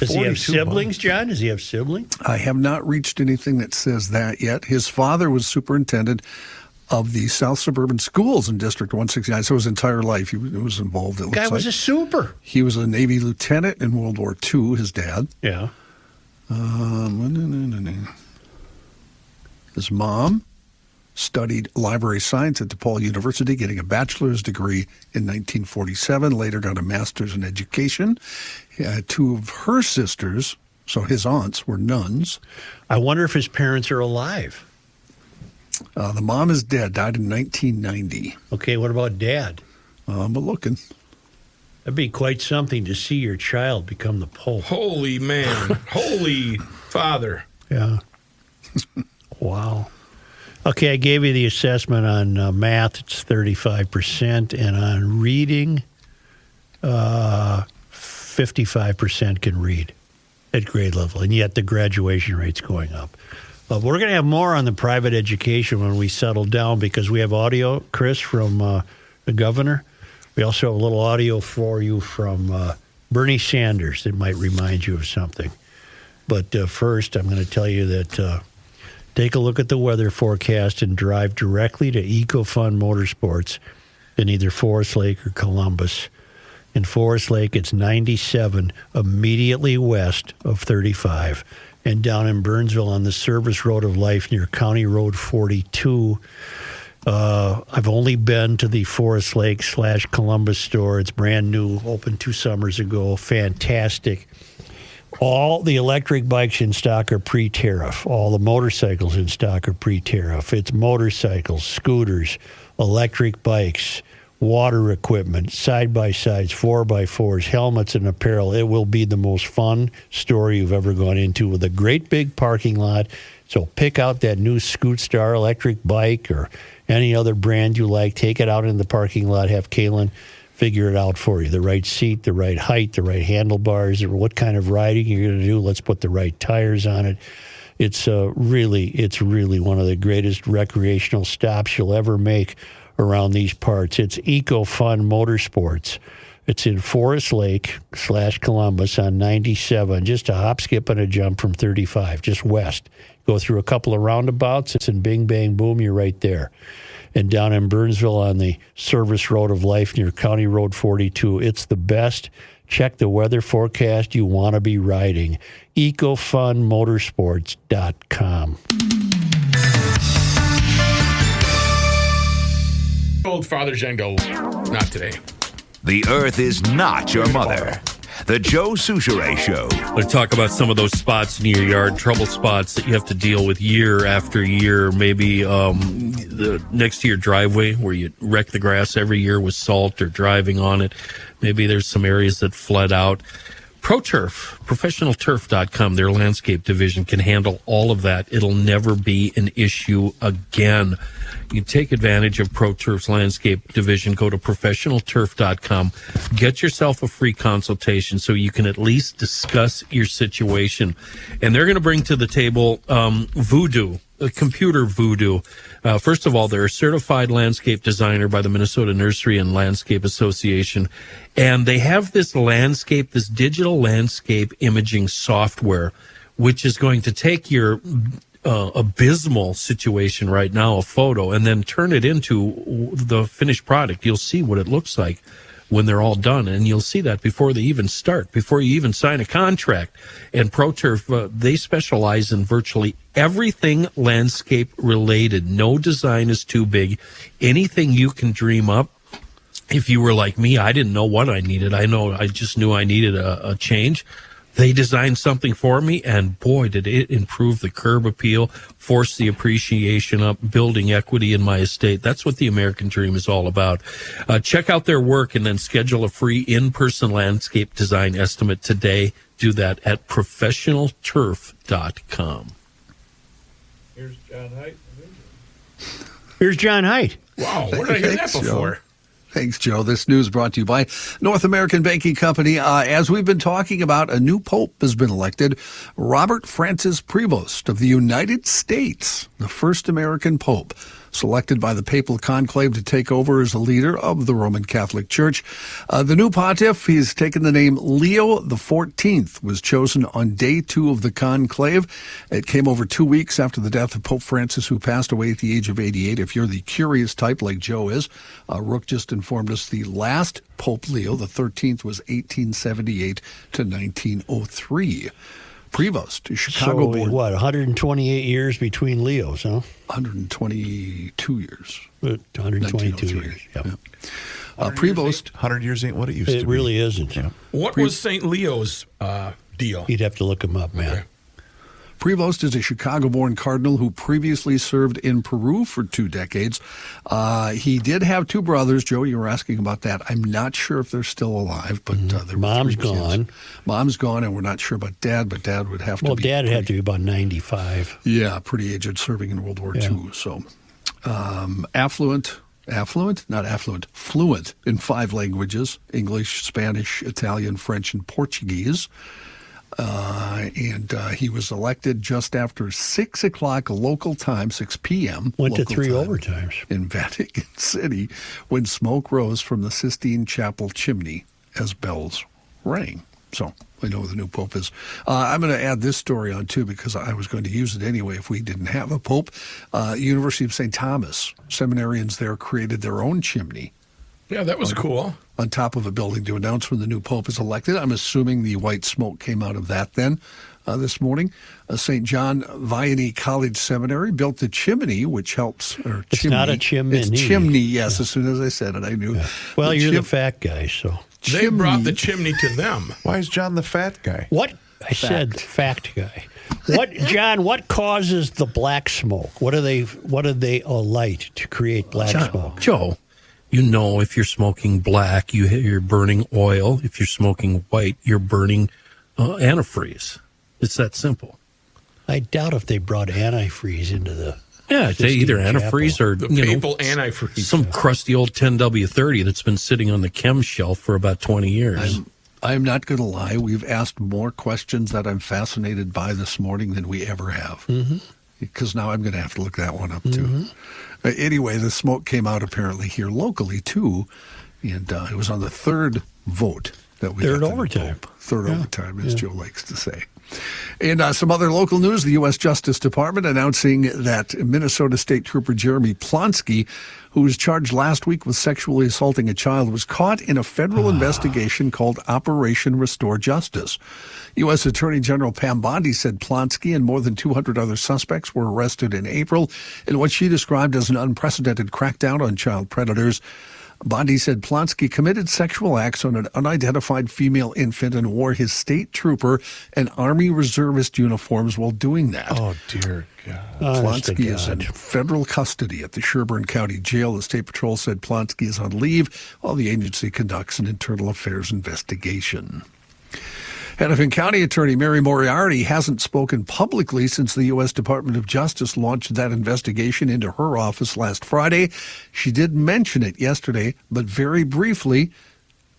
Does he have siblings, John? Does he have siblings? I have not reached anything that says that yet. His father was superintendent of the South Suburban Schools in District 169. So his entire life he was involved. The guy was a super. He was a Navy lieutenant in World War II, his dad. Yeah. His mom studied library science at DePaul University, getting a bachelor's degree in 1947, later got a master's in education. Two of her sisters, so his aunts, were nuns. I wonder if his parents are alive. The mom is dead, died in 1990. Okay, what about dad? But looking. That'd be quite something to see your child become the Pope. Holy man. Holy Father. Yeah. Wow. Okay, I gave you the assessment on math. It's 35%. And on reading, 55% can read at grade level, and yet the graduation rate's going up. We're going to have more on the private education when we settle down because we have audio, Chris, from the governor. We also have a little audio for you from Bernie Sanders that might remind you of something. But first, I'm going to tell you that take a look at the weather forecast and drive directly to EcoFun Motorsports in either Forest Lake or Columbus. In Forest Lake, it's 97 immediately west of 35. And down in Burnsville on the Service Road of Life near County Road 42, I've only been to the Forest Lake / Columbus store. It's brand new, opened 2 summers ago. Fantastic. All the electric bikes in stock are pre-tariff. All the motorcycles in stock are pre-tariff. It's motorcycles, scooters, electric bikes, water equipment, side-by-sides, 4x4s, helmets, and apparel. It will be the most fun store you've ever gone into with a great big parking lot. So pick out that new Scootstar electric bike or any other brand you like. Take it out in the parking lot. Have Kaylin figure it out for you. The right seat, the right height, the right handlebars, or what kind of riding you're going to do. Let's put the right tires on it. It's really one of the greatest recreational stops you'll ever make around these parts. It's EcoFun Motorsports. It's in Forest Lake / Columbus on 97, just a hop, skip, and a jump from 35, just west. Go through a couple of roundabouts. It's in Bing, Bang, Boom. You're right there. And down in Burnsville on the Service Road of Life near County Road 42, it's the best. Check the weather forecast. You want to be riding. EcoFunMotorsports.com. Old Father Zhengdo, not today. The Earth is not your mother. The Joe Souchere Show. Let's talk about some of those spots in your yard, trouble spots that you have to deal with year after year. Maybe the next to your driveway where you wreck the grass every year with salt or driving on it. Maybe there's some areas that flood out. ProTurf, ProfessionalTurf.com, their landscape division can handle all of that. It'll never be an issue again. You take advantage of ProTurf's landscape division. Go to ProfessionalTurf.com. Get yourself a free consultation so you can at least discuss your situation. And they're going to bring to the table voodoo, computer voodoo. First of all, they're a certified landscape designer by the Minnesota Nursery and Landscape Association. And they have this digital landscape imaging software, which is going to take your abysmal situation right now, a photo, and then turn it into the finished product. You'll see what it looks like when they're all done, and you'll see that before they even start, before you even sign a contract. And ProTurf, they specialize in virtually everything landscape related. No design is too big. Anything you can dream up. If you were like me, I didn't know what I needed. I just knew I needed a change. They designed something for me, and boy, did it improve the curb appeal, force the appreciation up, building equity in my estate. That's what the American dream is all about. Check out their work and then schedule a free in-person landscape design estimate today. Do that at ProfessionalTurf.com. Here's John Heidt. Here's John Heidt. Wow, where did I hear that before? Joe. Thanks, Joe. This news brought to you by North American Banking Company. As we've been talking about, a new pope has been elected. Robert Francis Prevost of the United States, the first American pope, selected by the papal conclave to take over as a leader of the Roman Catholic Church. The new pontiff, he's taken the name Leo XIV, was chosen on day 2 of the conclave. It came over 2 weeks after the death of Pope Francis, who passed away at the age of 88. If you're the curious type like Joe is, Rook just informed us the last Pope Leo XIII was 1878 to 1903. Prevost, Chicago-born. So, 128 years between Leos, huh? 122 years. 122 years, yeah. Prevost. 100 years ain't what it used to be. It really isn't. Yeah. What was St. Leo's deal? You'd have to look him up, man. Okay. Prevost is a Chicago-born cardinal who previously served in Peru for 2 decades. He did have 2 brothers. Joe, you were asking about that. I'm not sure if they're still alive, but Mom's gone. Mom's gone, and we're not sure about Dad, but Dad would have to be... Well, Dad would have to be about 95. Yeah, pretty aged, serving in World War II. So, affluent, fluent in 5 languages: English, Spanish, Italian, French, and Portuguese. And he was elected just after 6 o'clock local time, 6 p.m. Went to local 3 time overtimes. in Vatican City when smoke rose from the Sistine Chapel chimney as bells rang. So we know who the new pope is. I'm going to add this story on, too, because I was going to use it anyway if we didn't have a pope. University of St. Thomas, seminarians there created their own chimney. Yeah, that was cool. On top of a building to announce when the new pope is elected. I'm assuming the white smoke came out of that then this morning. St. John Vianney College Seminary built the chimney, which helps. It's not a chimney. It's chimney, yes. Yeah. As soon as I said it, I knew. Yeah. Well, you're the fat guy, so. They brought the chimney to them. Why is John the fat guy? What? I said fact guy. What, John, what causes the black smoke? What do they alight to create black smoke? Joe. You know, if you're smoking black, you're burning oil. If you're smoking white, you're burning antifreeze. It's that simple. I doubt if they brought antifreeze into the... Yeah, it's either antifreeze or the papal antifreeze. Some crusty old 10W30 that's been sitting on the chem shelf for about 20 years. I'm not going to lie. We've asked more questions that I'm fascinated by this morning than we ever have. Because now I'm going to have to look that one up, too. Anyway, the smoke came out apparently here locally, too. And it was on the third vote that we Third got overtime. Third overtime, as Joe likes to say. And some other local news, the U.S. Justice Department announcing that Minnesota State Trooper Jeremy Plonsky, who was charged last week with sexually assaulting a child, was caught in a federal investigation called Operation Restore Justice. U.S. Attorney General Pam Bondi said Plonsky and more than 200 other suspects were arrested in April in what she described as an unprecedented crackdown on child predators. Bondi said Plonsky committed sexual acts on an unidentified female infant and wore his state trooper and Army reservist uniforms while doing that. Oh, dear God. Plonsky is in federal custody at the Sherburne County Jail. The State Patrol said Plonsky is on leave while the agency conducts an internal affairs investigation. Hennepin County Attorney Mary Moriarty hasn't spoken publicly since the U.S. Department of Justice launched that investigation into her office last Friday. She did mention it yesterday, but very briefly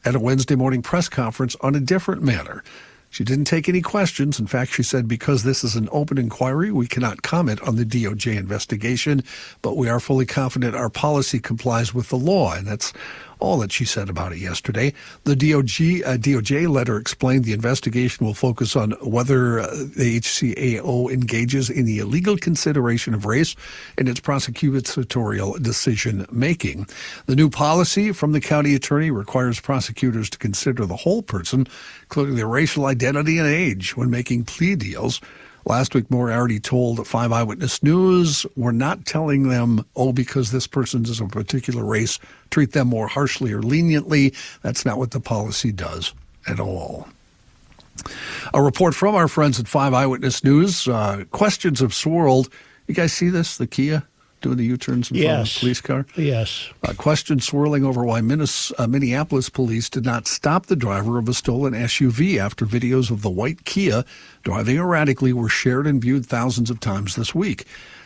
at a Wednesday morning press conference on a different matter. She didn't take any questions. In fact, she said, because this is an open inquiry, we cannot comment on the DOJ investigation, but we are fully confident our policy complies with the law. And that's all that she said about it yesterday. The DOJ letter explained the investigation will focus on whether the HCAO engages in the illegal consideration of race in its prosecutorial decision-making. The new policy from the county attorney requires prosecutors to consider the whole person, including their racial identity and age, when making plea deals. Last week, Moriarty told 5 Eyewitness News, we're not telling them, because this person is a particular race, treat them more harshly or leniently. That's not what the policy does at all. A report from our friends at 5 Eyewitness News. Questions have swirled. You guys see this, the Kia doing the U-turns in front of the police car? Yes. Questions swirling over why Minneapolis police did not stop the driver of a stolen SUV after videos of the white Kia driving erratically were shared and viewed thousands of times this week.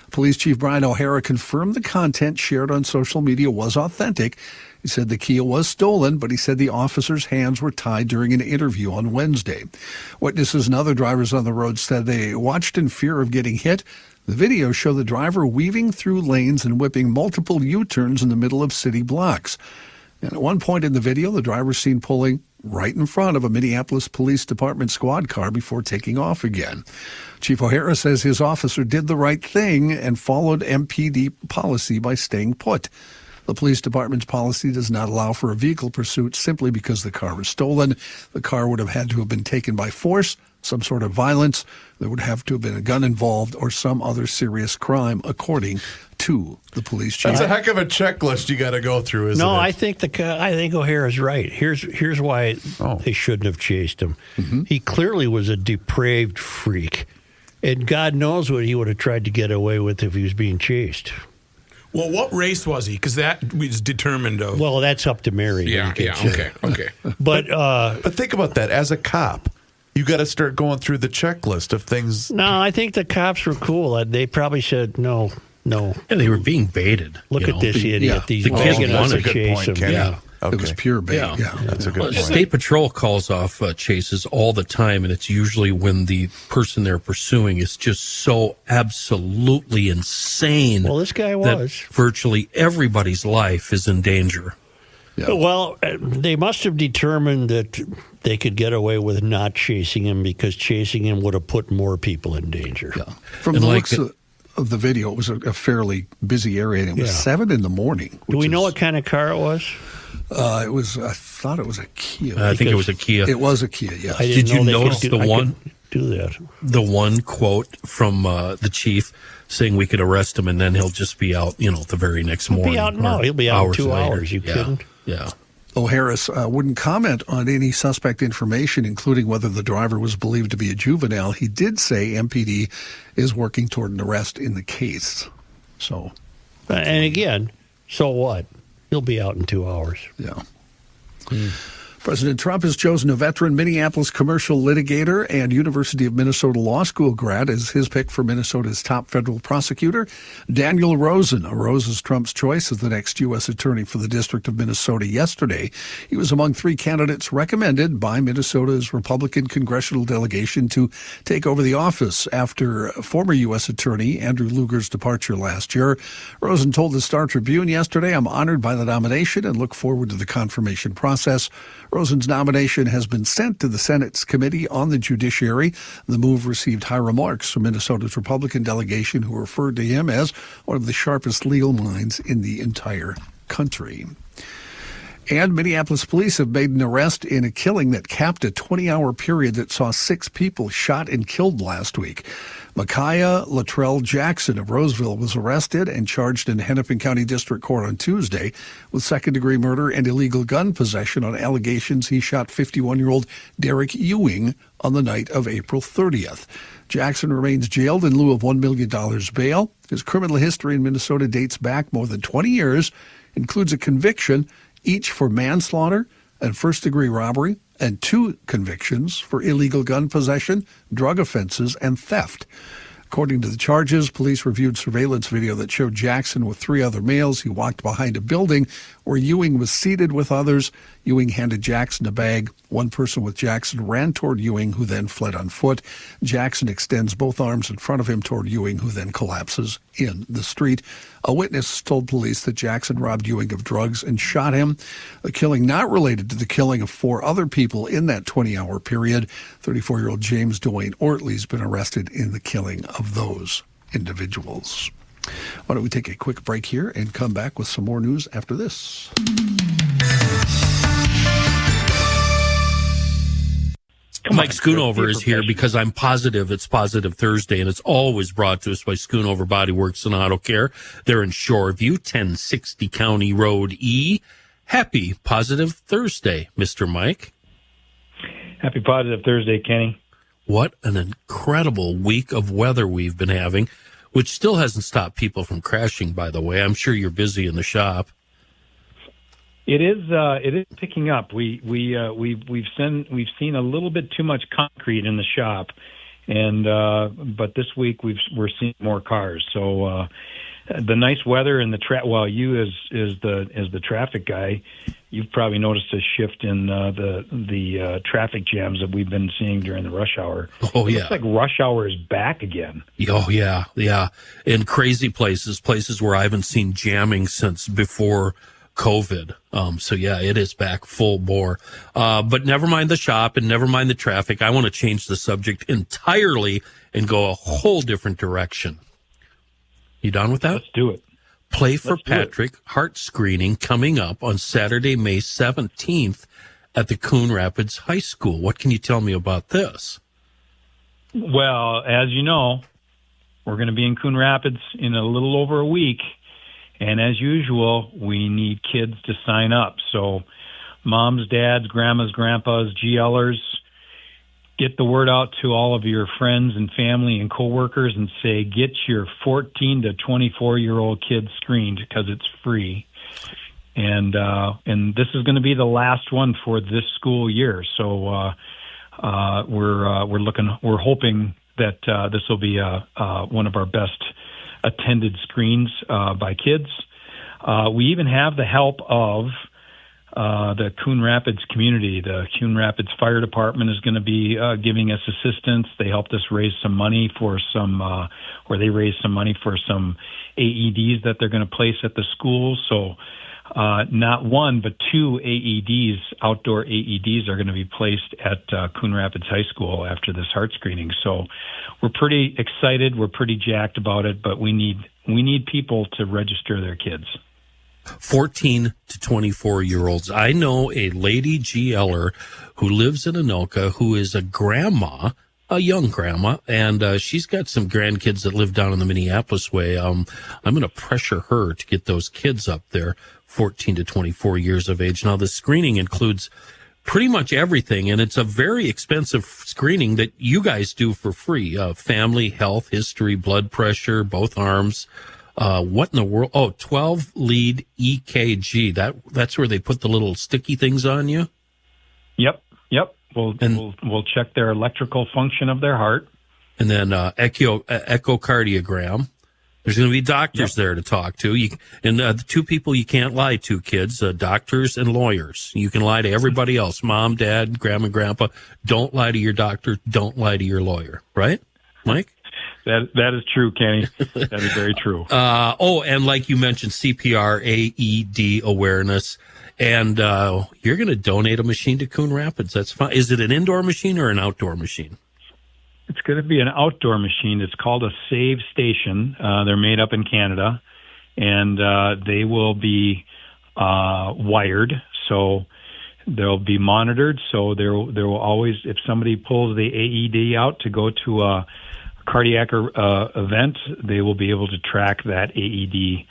Police Chief Brian O'Hara confirmed the content shared on social media was authentic. He said the Kia was stolen, but he said the officer's hands were tied during an interview on Wednesday. Witnesses and other drivers on the road said they watched in fear of getting hit. The video showed the driver weaving through lanes and whipping multiple U-turns in the middle of city blocks. And at one point in the video, the driver's seen pulling right in front of a Minneapolis Police Department squad car before taking off again. Chief O'Hara says his officer did the right thing and followed MPD policy by staying put. The police department's policy does not allow for a vehicle pursuit simply because the car was stolen. The car would have had to have been taken by force, some sort of violence. There would have to have been a gun involved or some other serious crime, according to the police chief. That's a heck of a checklist you got to go through, isn't it? No, I think O'Hara's right. Here's why they shouldn't have chased him. He clearly was a depraved freak, and God knows what he would have tried to get away with if he was being chased. Well, what race was he? Because that was determined of. Well, that's up to Mary. Okay. But think about that. As a cop, you got to start going through the checklist of things. No, I think the cops were cool. They probably said, no, No. Yeah, they were being baited. Look at this idiot. Yeah. These The kids big wanted enough to a good chase point, him. Kenny. Yeah. Okay. It was pure bait. Yeah. That's a good point. State Patrol calls off chases all the time, and it's usually when the person they're pursuing is just so absolutely insane. Well, this guy that was. virtually everybody's life is in danger. Yeah. Well, they must have determined that they could get away with not chasing him because chasing him would have put more people in danger. Yeah. From And the like looks of the video, it was a fairly busy area, and it was 7 in the morning. Do we know is- what kind of car it was? It was. I thought it was a Kia. I think it was a Kia. It was a Kia. Yes. I didn't Did you know they could notice do- the I one? could do that. The one quote from the chief saying we could arrest him and then he'll just be out, the very next morning. Be out, no, or he'll be out in hours 2 later. hours. You Yeah. kidding? Yeah. O'Harris wouldn't comment on any suspect information, including whether the driver was believed to be a juvenile. He did say MPD is working toward an arrest in the case. So, And again, so what? He'll be out in 2 hours. yeah. President Trump has chosen a veteran Minneapolis commercial litigator and University of Minnesota Law School grad as his pick for Minnesota's top federal prosecutor, Daniel Rosen. Rosen's Trump's choice as the next U.S. attorney for the District of Minnesota yesterday. He was among 3 candidates recommended by Minnesota's Republican congressional delegation to take over the office after former U.S. Attorney Andrew Lugar's departure last year. Rosen told the Star Tribune yesterday, "I'm honored by the nomination and look forward to the confirmation process." Rosen's nomination has been sent to the Senate's Committee on the Judiciary. The move received high remarks from Minnesota's Republican delegation, who referred to him as one of the sharpest legal minds in the entire country. And Minneapolis police have made an arrest in a killing that capped a 20-hour period that saw 6 people shot and killed last week. Micaiah Latrell Jackson of Roseville was arrested and charged in Hennepin County District Court on Tuesday with second-degree murder and illegal gun possession on allegations he shot 51-year-old Derek Ewing on the night of April 30th. Jackson remains jailed in lieu of $1 million bail. His criminal history in Minnesota dates back more than 20 years, includes a conviction each for manslaughter and first-degree robbery, and 2 convictions for illegal gun possession, drug offenses, and theft. According to the charges, police reviewed surveillance video that showed Jackson with 3 other males. He walked behind a building where Ewing was seated with others. Ewing handed Jackson a bag. One person with Jackson ran toward Ewing, who then fled on foot. Jackson extends both arms in front of him toward Ewing, who then collapses in the street. A witness told police that Jackson robbed Ewing of drugs and shot him. A killing not related to the killing of 4 other people in that 20-hour period. 34-year-old James Dwayne Ortley's been arrested in the killing of those individuals. Why don't we take a quick break here and come back with some more news after this. Mike Schoonover is here because I'm positive it's Positive Thursday, and it's always brought to us by Schoonover Body Works and Auto Care. They're in Shoreview, 1060 County Road E. Happy Positive Thursday, Mr. Mike. Happy Positive Thursday, Kenny. What an incredible week of weather we've been having, which still hasn't stopped people from crashing, by the way. I'm sure you're busy in the shop. It is picking up. We've seen a little bit too much concrete in the shop, and but this week we're seeing more cars. So the nice weather and the you as the traffic guy, you've probably noticed a shift in the traffic jams that we've been seeing during the rush hour. Oh yeah, it looks like rush hour is back again. Oh yeah, in crazy places where I haven't seen jamming since before COVID. So yeah, it is back full bore. But never mind the shop and never mind the traffic. I want to change the subject entirely and go a whole different direction. You done with that? Let's do it. Play for Patrick heart screening coming up on Saturday, May 17th at the Coon Rapids High School. What can you tell me about this? Well, as you know, we're going to be in Coon Rapids in a little over a week. And as usual, we need kids to sign up. So moms, dads, grandmas, grandpas, GLers, get the word out to all of your friends and family and coworkers and say, get your 14 to 24-year-old kids screened because it's free. And this is going to be the last one for this school year. So we're hoping that this will be one of our best attended screens by kids. We even have the help of the Coon Rapids community. The Coon Rapids Fire Department is going to be giving us assistance. They helped us raise some money for some AEDs that they're going to place at the school. So not one, but 2 AEDs, outdoor AEDs, are going to be placed at Coon Rapids High School after this heart screening. So we're pretty excited. We're pretty jacked about it, but we need people to register their kids. 14 to 24-year-olds. I know a lady GLer who lives in Anoka who is a grandma, a young grandma, and she's got some grandkids that live down in the Minneapolis way. I'm going to pressure her to get those kids up there, 14 to 24 years of age. Now, the screening includes pretty much everything, and it's a very expensive screening that you guys do for free. Family, health, history, blood pressure, both arms. What in the world? Oh, 12 lead EKG. That's where they put the little sticky things on you? Yep. We'll check their electrical function of their heart. And then echocardiogram. There's going to be doctors there to talk to. The 2 people you can't lie to, kids, doctors and lawyers. You can lie to everybody else, mom, dad, grandma, grandpa. Don't lie to your doctor. Don't lie to your lawyer. Right, Mike? That is true, Kenny. That is very true. And like you mentioned, CPR, AED awareness. And you're going to donate a machine to Coon Rapids. That's fine. Is it an indoor machine or an outdoor machine? It's going to be an outdoor machine. It's called a Save Station. They're made up in Canada, and they will be wired. So they'll be monitored. So there will always, if somebody pulls the AED out to go to a cardiac event, they will be able to track that AED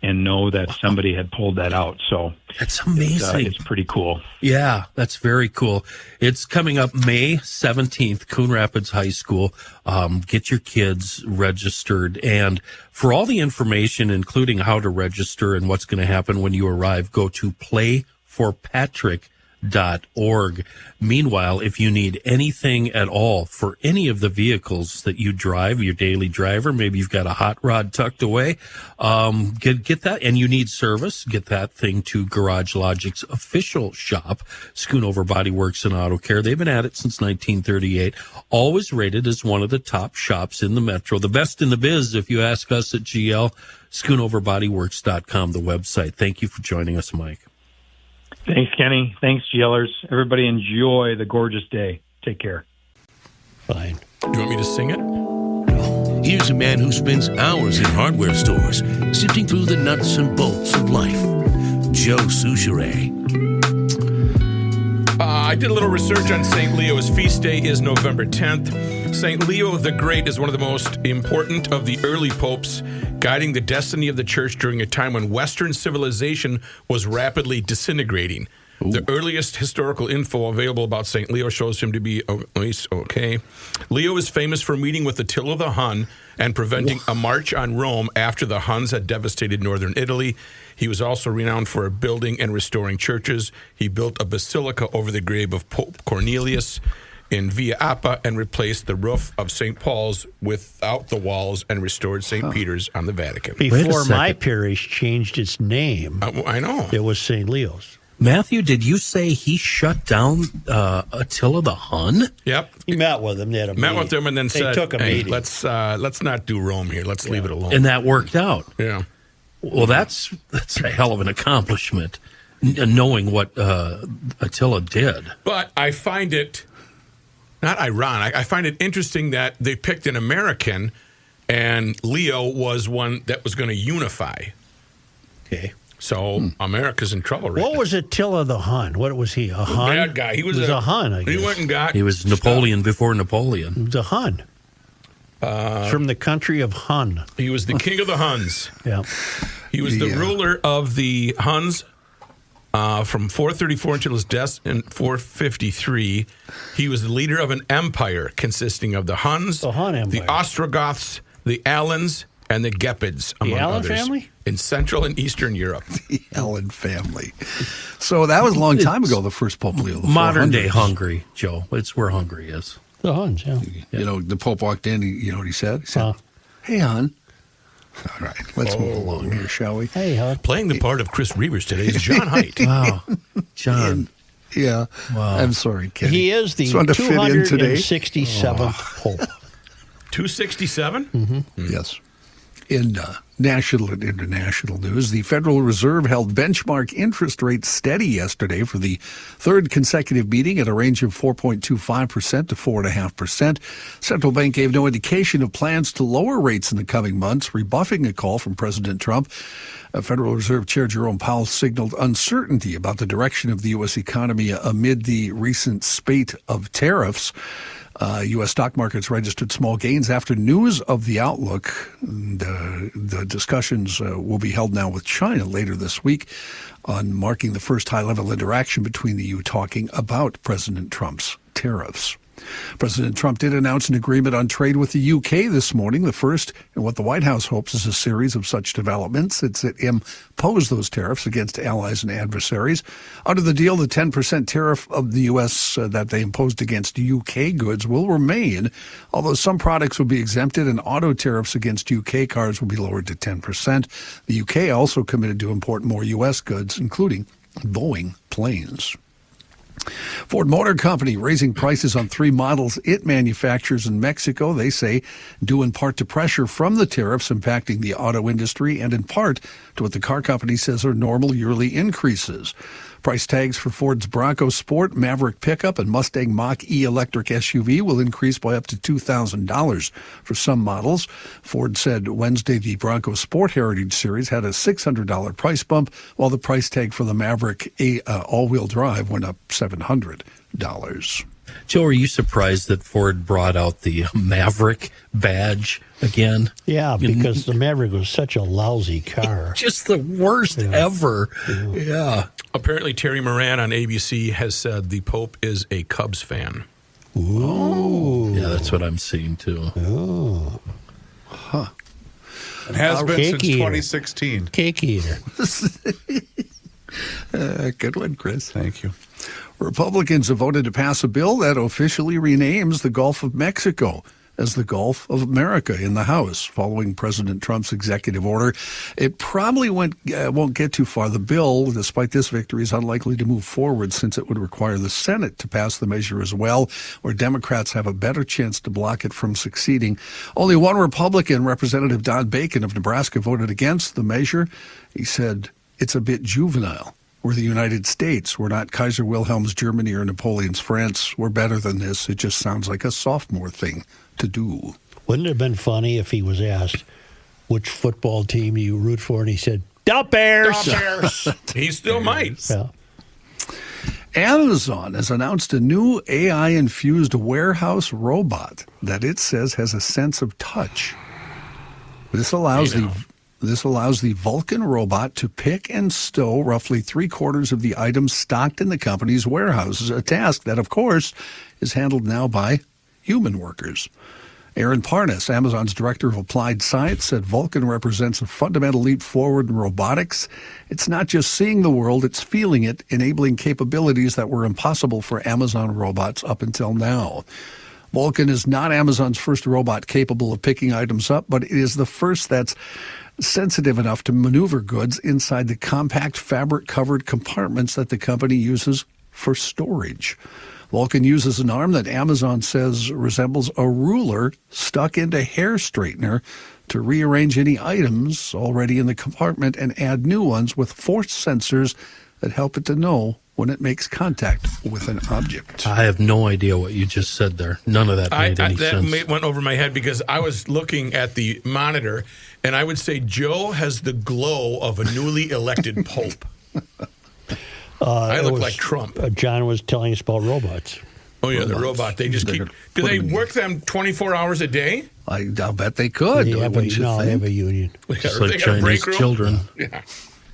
and know that somebody had pulled that out. So that's amazing. It's pretty cool. Yeah, that's very cool. It's coming up May 17th, Coon Rapids High School. Get your kids registered. And for all the information, including how to register and what's going to happen when you arrive, go to playforpatrick.org. Meanwhile, if you need anything at all for any of the vehicles that you drive, your daily driver, maybe you've got a hot rod tucked away, get that, and you need service, get that thing to Garage Logic's official shop, Schoonover Body Works and Auto Care. They've been at it since 1938, always rated as one of the top shops in the metro, the best in the biz, if you ask us at GL. SchoonoverBodyWorks.com, the website. Thank you for joining us, Mike. Thanks, Kenny. Thanks, GLers. Everybody enjoy the gorgeous day. Take care. Fine. Do you want me to sing it? Here's a man who spends hours in hardware stores, sifting through the nuts and bolts of life. Joe Souchere. I did a little research on St. Leo. His feast day is November 10th. St. Leo the Great is one of the most important of the early popes, guiding the destiny of the church during a time when Western civilization was rapidly disintegrating. Ooh. The earliest historical info available about St. Leo shows him to be, Leo is famous for meeting with Attila the Hun and preventing a march on Rome after the Huns had devastated northern Italy. He was also renowned for building and restoring churches. He built a basilica over the grave of Pope Cornelius in Via Appa and replaced the roof of St. Paul's without the walls and restored St. Peter's on the Vatican. Before my parish changed its name, I know. It was St. Leo's. Matthew, did you say he shut down Attila the Hun? Yep. He met with him. They had a meeting. Met with him and then said, took a meeting. Let's not do Rome here. Let's leave it alone. And that worked out. Yeah. Well, that's a hell of an accomplishment, knowing what Attila did. But I find it not ironic. I find it interesting that they picked an American, and Leo was one that was going to unify. Okay. So America's in trouble right What now. was Attila the Hun? What was he, a Hun? Bad guy. He was a Hun, I guess. He went and got... He was Napoleon before Napoleon. He was a Hun. From the country of Hun. He was the king of the Huns. Yeah. He was the ruler of the Huns from 434 until his death in 453. He was the leader of an empire consisting of the Huns, the Hun Empire, the Ostrogoths, the Alans, and the Gepids, among Allen others. family? In Central and Eastern Europe. The Allen family. So that was a long time ago, the first Pope Leo. Modern day Hungary, Joe. It's where Hungary is. The Huns, yeah. You know, the Pope walked in, you know what he said? He said, hey, Hun, All right, let's move along here, shall we? Hey, Huck. Playing the part of Chris Reavers today is John Heidt. Wow. John. Yeah. Wow. I'm sorry, Kenny. He is the Just wanted to fit in today. 267th Pope. 267? Mm-hmm. Yes. In national and international news, the Federal Reserve held benchmark interest rates steady yesterday for the third consecutive meeting at a range of 4.25% to 4.5%. Central Bank gave no indication of plans to lower rates in the coming months, rebuffing a call from President Trump. Federal Reserve Chair Jerome Powell signaled uncertainty about the direction of the U.S. economy amid the recent spate of tariffs. U.S. stock markets registered small gains after news of the outlook. The discussions will be held now with China later this week on marking the first high-level interaction between the EU talking about President Trump's tariffs. President Trump did announce an agreement on trade with the UK this morning, the first in what the White House hopes is a series of such developments. It's to impose those tariffs against allies and adversaries. Under the deal, the 10% tariff of the U.S. That they imposed against UK goods will remain, although some products will be exempted and auto tariffs against UK cars will be lowered to 10%. The UK also committed to import more U.S. goods, including Boeing planes. Ford Motor Company raising prices on 3 models it manufactures in Mexico, they say, due in part to pressure from the tariffs impacting the auto industry and in part to what the car company says are normal yearly increases. Price tags for Ford's Bronco Sport, Maverick pickup, and Mustang Mach-E electric SUV will increase by up to $2,000 for some models. Ford said Wednesday the Bronco Sport Heritage Series had a $600 price bump, while the price tag for the Maverick all-wheel drive went up $700. Joe, are you surprised that Ford brought out the Maverick badge again? Yeah, because the Maverick was such a lousy car. Just the worst ever. Yeah. Apparently, Terry Moran on ABC has said the Pope is a Cubs fan. Ooh. Yeah, that's what I'm seeing, too. Oh. Huh. It has been since eater. 2016. Cake eater. Good one, Chris. Thank you. Republicans have voted to pass a bill that officially renames the Gulf of Mexico as the Gulf of America in the House, following President Trump's executive order. It probably won't get too far. The bill, despite this victory, is unlikely to move forward since it would require the Senate to pass the measure as well, where Democrats have a better chance to block it from succeeding. Only one Republican, Representative Don Bacon of Nebraska, voted against the measure. He said, "It's a bit juvenile. We're the United States. We're not Kaiser Wilhelm's Germany or Napoleon's France. We're better than this. It just sounds like a sophomore thing to do." Wouldn't it have been funny if he was asked, which football team do you root for? And he said, "The Bears." The Bears. He still might. Yeah. Amazon has announced a new AI-infused warehouse robot that it says has a sense of touch. This allows the Vulcan robot to pick and stow roughly 3/4 of the items stocked in the company's warehouses, a task that, of course, is handled now by human workers. Aaron Parnas, Amazon's director of applied science, said Vulcan represents a fundamental leap forward in robotics. It's not just seeing the world, it's feeling it, enabling capabilities that were impossible for Amazon robots up until now. Vulcan is not Amazon's first robot capable of picking items up, but it is the first that's sensitive enough to maneuver goods inside the compact fabric-covered compartments that the company uses for storage. Vulcan uses an arm that Amazon says resembles a ruler stuck into hair straightener to rearrange any items already in the compartment and add new ones with force sensors that help it to know when it makes contact with an object. I have no idea what you just said there. None of that made any sense. That went over my head because I was looking at the monitor, and I would say Joe has the glow of a newly elected pope. I look like Trump. John was telling us about robots. Oh, yeah, the robot. They just keep... Do they work them 24 hours a day? I'll bet they could. They have a union. Just like Chinese children. Yeah.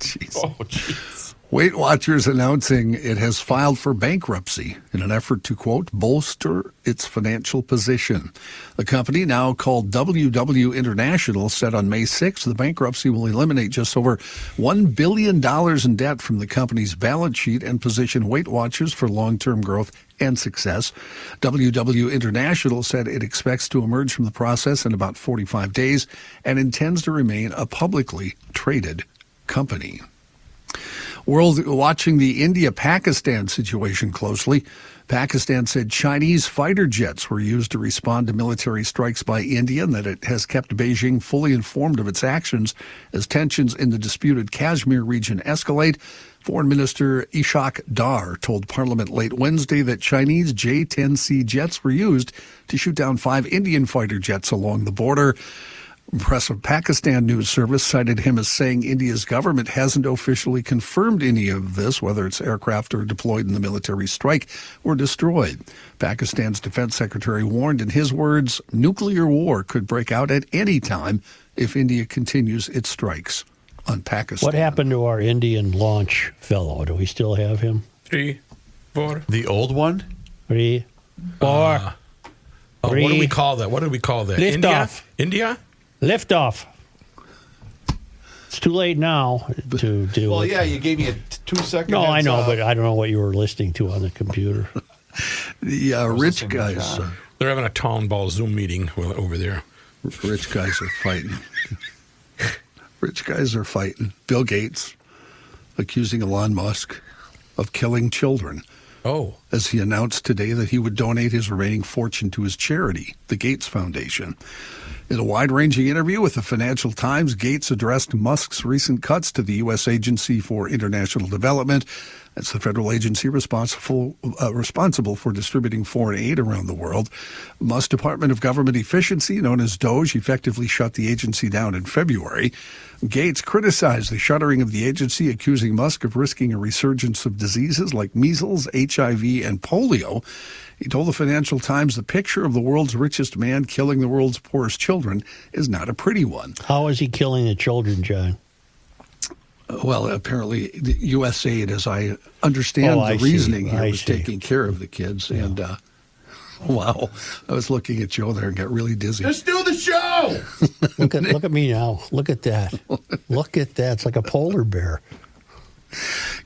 Jeez. Oh, jeez. Weight Watchers announcing it has filed for bankruptcy in an effort to, quote, bolster its financial position. The company, now called WW International, said on May 6th the bankruptcy will eliminate just over $1 billion in debt from the company's balance sheet and position Weight Watchers for long-term growth and success. WW International said it expects to emerge from the process in about 45 days and intends to remain a publicly traded company. World watching the India-Pakistan situation closely. Pakistan said Chinese fighter jets were used to respond to military strikes by India and that it has kept Beijing fully informed of its actions as tensions in the disputed Kashmir region escalate. Foreign Minister Ishaq Dar told Parliament late Wednesday that Chinese J-10C jets were used to shoot down 5 Indian fighter jets along the border. Press of Pakistan News Service cited him as saying India's government hasn't officially confirmed any of this, whether its aircraft are deployed in the military strike or destroyed. Pakistan's defense secretary warned in his words, nuclear war could break out at any time if India continues its strikes on Pakistan. What happened to our Indian launch fellow? Do we still have him? 3, 4. The old one? 3, 4. What do we call that? What do we call that? Lift off. India? Lift off. It's too late now to do Well, it. yeah, you gave me a 2-second. No, I know, but I don't know what you were listening to on the computer. The rich guys. They're having a town ball Zoom meeting over there. Rich guys are fighting. Rich guys are fighting. Bill Gates accusing Elon Musk of killing children. Oh. As he announced today that he would donate his remaining fortune to his charity, the Gates Foundation. In a wide-ranging interview with the Financial Times, Gates addressed Musk's recent cuts to the U.S. Agency for International Development. That's the federal agency responsible for distributing foreign aid around the world. Musk's Department of Government Efficiency, known as DOGE, effectively shut the agency down in February. Gates criticized the shuttering of the agency, accusing Musk of risking a resurgence of diseases like measles, HIV, and polio. He told the Financial Times the picture of the world's richest man killing the world's poorest children is not a pretty one. How is he killing the children, John? Well, apparently, the USAID, as I understand the reasoning here, was taking care of the kids. Yeah. And, wow, I was looking at Joe there and got really dizzy. Just do the show! Look at me now. Look at that. Look at that. It's like a polar bear.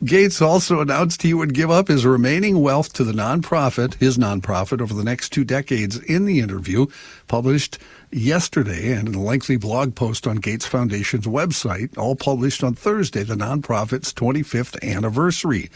Gates also announced he would give up his remaining wealth to his nonprofit, over the next 2 decades in the interview published yesterday and in a lengthy blog post on Gates Foundation's website, all published on Thursday, the nonprofit's 25th anniversary.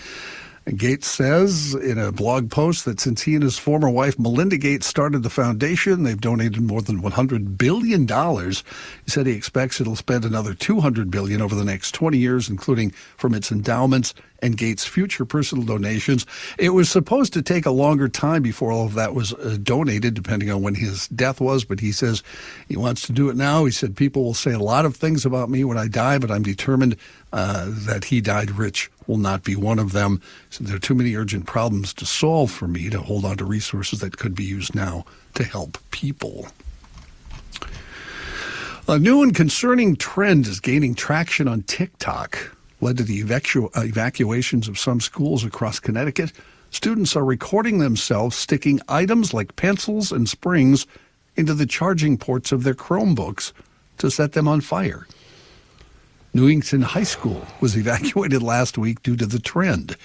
And Gates says in a blog post that since he and his former wife, Melinda Gates, started the foundation, they've donated more than $100 billion. He said he expects it'll spend another $200 billion over the next 20 years, including from its endowments and Gates' future personal donations. It was supposed to take a longer time before all of that was donated, depending on when his death was, but he says he wants to do it now. He said, people will say a lot of things about me when I die, but I'm determined that he died rich will not be one of them. So there are too many urgent problems to solve for me to hold on to resources that could be used now to help people. A new and concerning trend is gaining traction on TikTok. Led to the evacuations of some schools across Connecticut. Students are recording themselves sticking items like pencils and springs into the charging ports of their Chromebooks to set them on fire. Newington High School was evacuated last week due to the trend.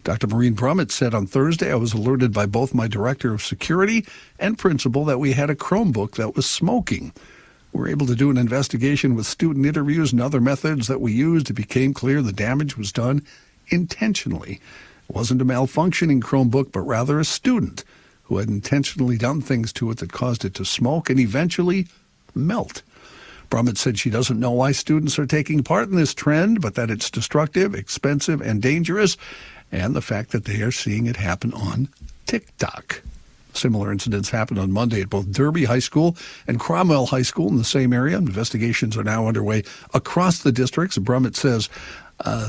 Dr. Maureen Brummett said on Thursday, I was alerted by both my director of security and principal that we had a Chromebook that was smoking. We were able to do an investigation with student interviews and other methods that we used. It became clear the damage was done intentionally. It wasn't a malfunctioning Chromebook, but rather a student who had intentionally done things to it that caused it to smoke and eventually melt. Brummett said she doesn't know why students are taking part in this trend, but that it's destructive, expensive, and dangerous, and the fact that they are seeing it happen on TikTok. Similar incidents happened on Monday at both Derby High School and Cromwell High School in the same area. Investigations are now underway across the districts. Brummett says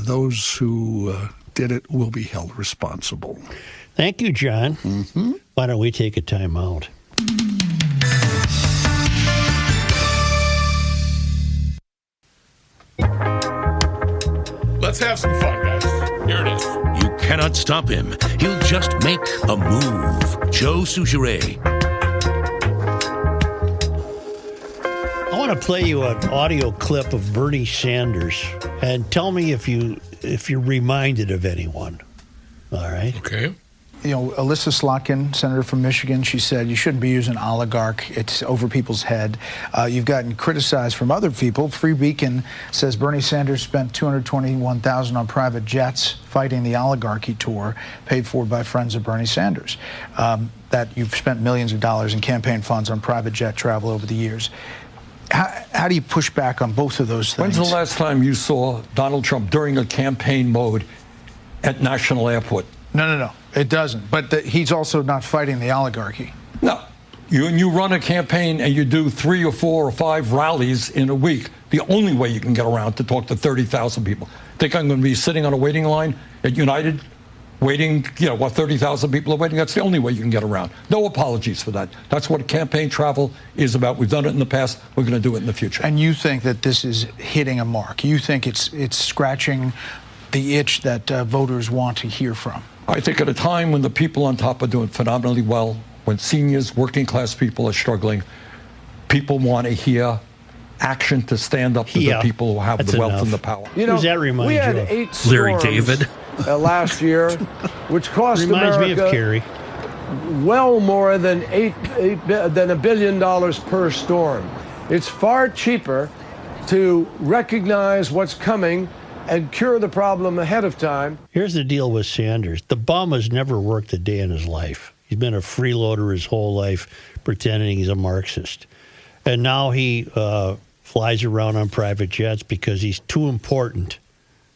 those who did it will be held responsible. Thank you, John. Mm-hmm. Why don't we take a time out? Let's have some fun, guys. Here it is. You cannot stop him. He'll just make a move. Joe Souchere. I want to play you an audio clip of Bernie Sanders and tell me if you're reminded of anyone. All right. Okay. You know, Alyssa Slotkin, senator from Michigan, she said you shouldn't be using oligarch. It's over people's head. You've gotten criticized from other people. Free Beacon says Bernie Sanders spent $221,000 on private jets fighting the oligarchy tour, paid for by friends of Bernie Sanders. That you've spent millions of dollars in campaign funds on private jet travel over the years. How do you push back on both of those things? When's the last time you saw Donald Trump during a campaign mode at National Airport? No. It doesn't. But he's also not fighting the oligarchy. No. You run a campaign and you do 3 or 4 or 5 rallies in a week. The only way you can get around to talk to 30,000 people. Think I'm going to be sitting on a waiting line at United, waiting, 30,000 people are waiting? That's the only way you can get around. No apologies for that. That's what campaign travel is about. We've done it in the past. We're going to do it in the future. And you think that this is hitting a mark? You think it's scratching the itch that voters want to hear from? I think at a time when the people on top are doing phenomenally well, when seniors, working class people are struggling, people want to hear action to stand up to the people who have the wealth and the power. Who does that remind we you had of? 8 Larry storms, David. Last year, which cost Reminds America me of Kerry. well more than $1 billion per storm. It's far cheaper to recognize what's coming and cure the problem ahead of time. Here's the deal with Sanders. The bum has never worked a day in his life. He's been a freeloader his whole life, pretending he's a Marxist. And now he flies around on private jets because he's too important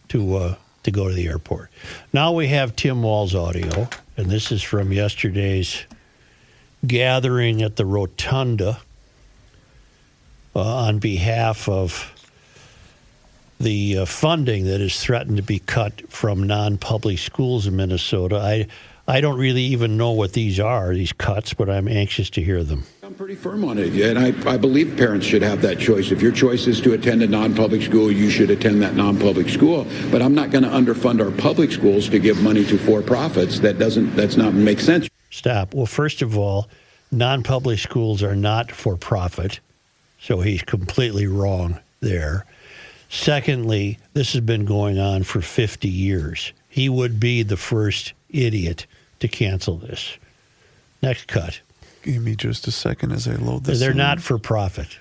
to go to the airport. Now we have Tim Walz audio, and this is from yesterday's gathering at the Rotunda on behalf of the funding that is threatened to be cut from non-public schools in Minnesota. I don't really even know what these are, these cuts, but I'm anxious to hear them. I'm pretty firm on it, and I believe parents should have that choice. If your choice is to attend a non-public school, you should attend that non-public school. But I'm not going to underfund our public schools to give money to for-profits. That's not make sense. Stop. Well, first of all, non-public schools are not for-profit, so he's completely wrong there. Secondly, this has been going on for 50 years. He would be the first idiot to cancel this. Next cut. Give me just a second as I load this. They're not for profit.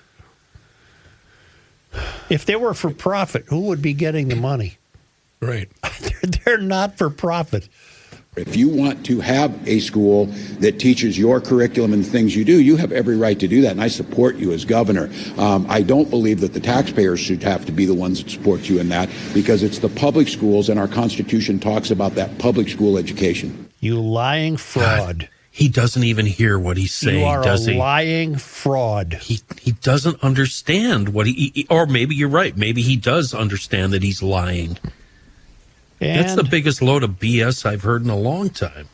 If they were for profit, who would be getting the money? Right. They're not for profit. If you want to have a school that teaches your curriculum and things you do, you have every right to do that, and I support you as governor. I don't believe that the taxpayers should have to be the ones that support you in that, because it's the public schools, and our Constitution talks about that public school education. You lying fraud. God, he doesn't even hear what he's saying, does he? You are a lying fraud. He doesn't understand what he or maybe you're right. Maybe he does understand that he's lying. And that's the biggest load of BS I've heard in a long time.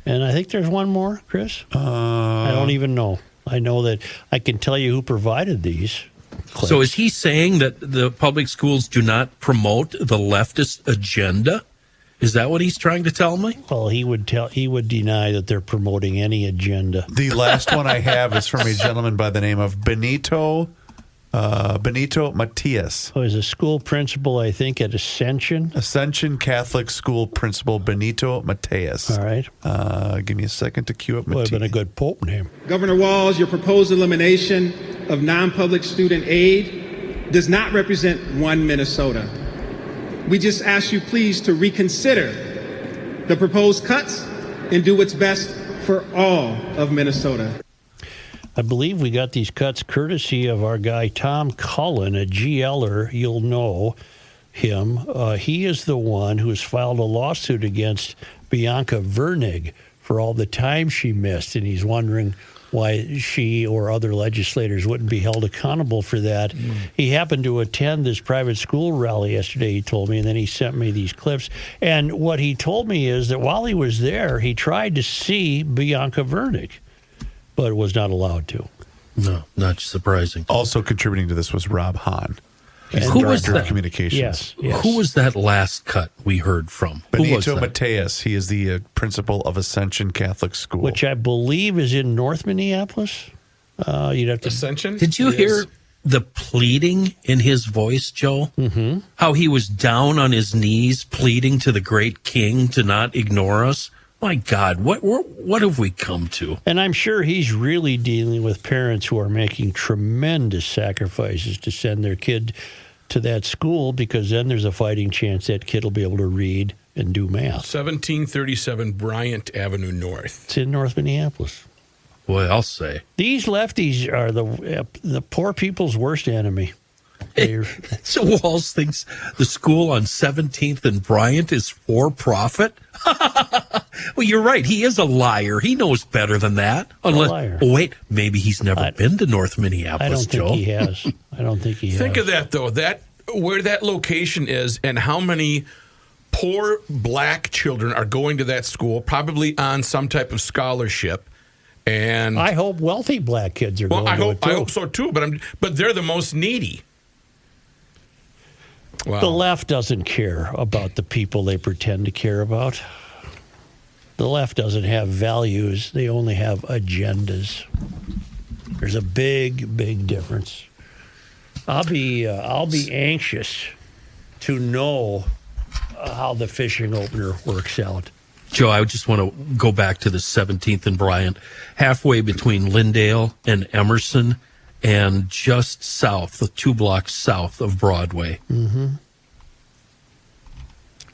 And I think there's one more, Chris. I don't even know. I know that I can tell you who provided these clips. So is he saying that the public schools do not promote the leftist agenda? Is that what he's trying to tell me? Well, he would deny that they're promoting any agenda. The last one I have is from a gentleman by the name of Benito Matias. Oh, he's a school principal, I think, at Ascension Catholic School Principal Benito Matias. All right. Give me a second to cue up Matias. Would have been a good Pope name. Governor Walz, your proposed elimination of non-public student aid does not represent one Minnesota. We just ask you please to reconsider the proposed cuts and do what's best for all of Minnesota. I believe we got these cuts courtesy of our guy Tom Cullen, a GLer. You'll know him. He is the one who has filed a lawsuit against Bianca Vernig for all the time she missed, and he's wondering why she or other legislators wouldn't be held accountable for that. He happened to attend this private school rally yesterday, he told me, and then he sent me these clips. And what he told me is that while he was there, he tried to see Bianca Vernig, but was not allowed to. No, not surprising. Also contributing to this was Rob Hahn. He's Who the was director that? of communications. Yes. Who was that last cut we heard from? Who was Benito that? Mateus. He is the principal of Ascension Catholic School. Which I believe is in North Minneapolis. You'd have to. Ascension? Did you hear the pleading in his voice, Joe? Mm-hmm. How he was down on his knees pleading to the great king to not ignore us? My God, what have we come to? And I'm sure he's really dealing with parents who are making tremendous sacrifices to send their kid to that school, because then there's a fighting chance that kid will be able to read and do math. 1737 Bryant Avenue North. It's in North Minneapolis. Boy, I'll say. These lefties are the poor people's worst enemy. So Walz thinks the school on 17th and Bryant is for profit? Well, you're right. He is a liar. He knows better than that. Unless, liar. Oh, wait, maybe he's never been to North Minneapolis, I don't think he has. I don't think he has. Think of that, though. Where that location is and how many poor black children are going to that school, probably on some type of scholarship. And I hope wealthy black kids are going to it, too. I hope so, too. But they're the most needy. Wow. The left doesn't care about the people they pretend to care about. The left doesn't have values. They only have agendas. There's a big, big difference. I'll be anxious to know how the fishing opener works out. Joe, I just want to go back to the 17th and Bryant, halfway between Lindale and Emerson, and just south, 2 blocks south of Broadway. Mm-hmm.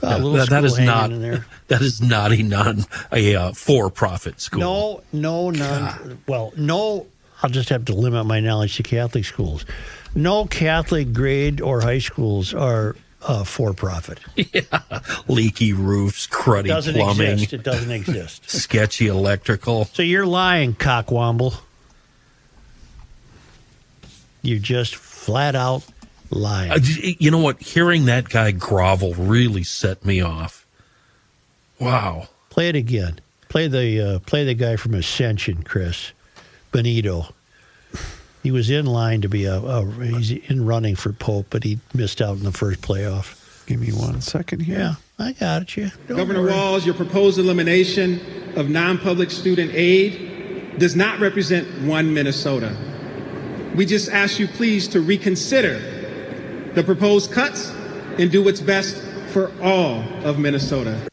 That is not a for-profit school. No, none. Well, no. I'll just have to limit my knowledge to Catholic schools. No Catholic grade or high schools are for-profit. Yeah, leaky roofs, cruddy plumbing. It doesn't exist. Sketchy electrical. So you're lying, cockwomble. You're just flat out lying. You know what? Hearing that guy grovel really set me off. Wow. Play it again. Play the guy from Ascension, Chris. Benito. He was in line to be he's in running for Pope, but he missed out in the first playoff. Give me 1 second here. Yeah, I got it. You. Governor Walz, your proposed elimination of non-public student aid does not represent one Minnesota. We just ask you please to reconsider the proposed cuts and do what's best for all of Minnesota.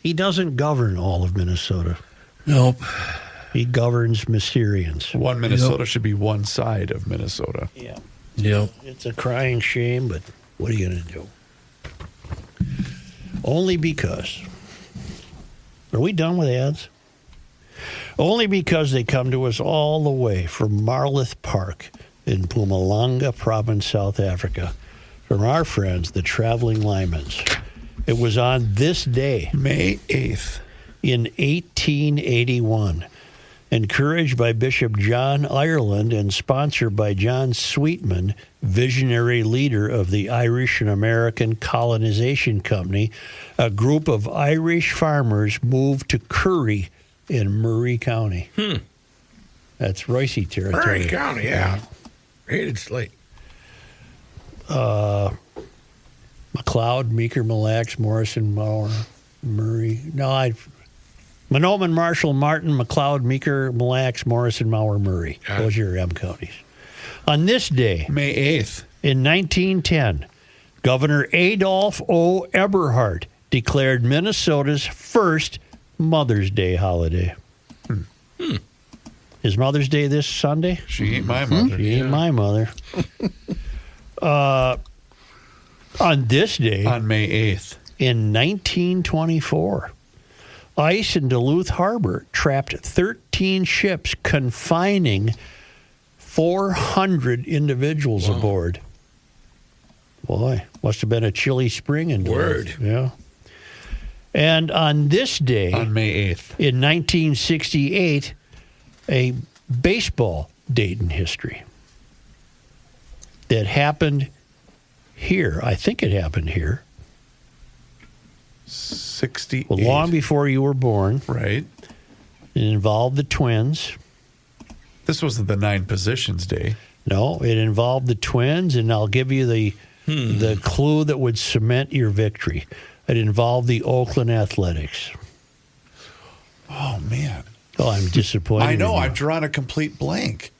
He doesn't govern all of Minnesota. Nope. He governs Mysterians. One Minnesota should be one side of Minnesota. Yeah. Yep. It's a crying shame, but what are you going to do? Only because. Are we done with ads? Only because they come to us all the way from Marloth Park in Mpumalanga Province, South Africa, from our friends, the Traveling Lymans. It was on this day, May 8th, in 1881, encouraged by Bishop John Ireland and sponsored by John Sweetman, visionary leader of the Irish and American Colonization Company, a group of Irish farmers moved to Curry in Murray County. That's Royce territory. Murray County, yeah. Hated Slate. McLeod, Meeker, Mille Lacs, Morrison, Mauer, Murray. Monoman, Marshall, Martin, McLeod, Meeker, Mille Lacs, Morrison, Mauer, Murray. Those are your M counties. On this day, May 8th, in 1910, Governor Adolph O. Eberhart declared Minnesota's first Mother's Day holiday. Is Mother's Day this Sunday? She ain't my mother. She ain't my mother. On this day, on May 8th, in 1924, ice in Duluth Harbor trapped 13 ships, confining 400 individuals aboard. Boy, must have been a chilly spring in Duluth. Yeah. And on this day, on May 8th, in 1968, a baseball date in history that happened here. I think it happened here. 68. Well, long before you were born. Right. It involved the Twins. This was the 9 positions day. No, it involved the Twins, and I'll give you the clue that would cement your victory. It involved the Oakland Athletics. Oh, man. Oh, I'm disappointed. I know. in you. I've drawn a complete blank.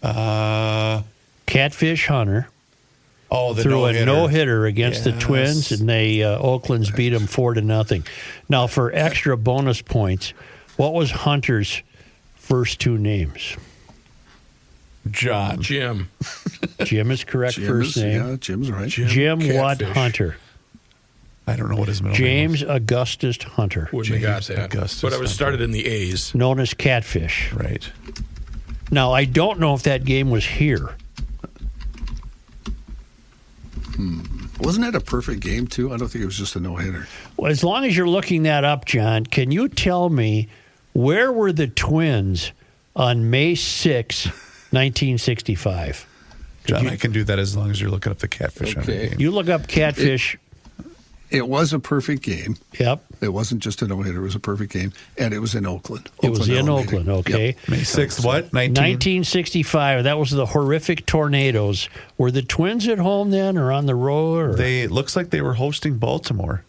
Catfish Hunter. Oh, the threw no-hitter. a no-hitter against the Yes. Twins, and they Oakland's beat them 4-0. Now, for extra bonus points, what was Hunter's first two names? John. Jim. Jim is correct. First name. Yeah, Jim's right. Jim what Catfish. Hunter? I don't know what his middle name James Augustus Hunter, Wouldn't have got that. Augustus But I was Hunter. started in the A's. known as Catfish. was. Right. Now, I don't know if that game was here. Wasn't that a perfect game, too? I don't think it was just a no-hitter. Well, as long as you're looking that up, John, can you tell me where were the Twins on May 6, 1965? John, I can do that as long as you're looking up the Catfish Hunter game. You look up Catfish. It was a perfect game. Yep. It wasn't just a no-hitter. It was a perfect game. And it was in Oakland. It was in Elementary. Oakland, okay. Yep. May 6th, what? 1965. That was the horrific tornadoes. Were the Twins at home then or on the road? Or? It looks like they were hosting Baltimore.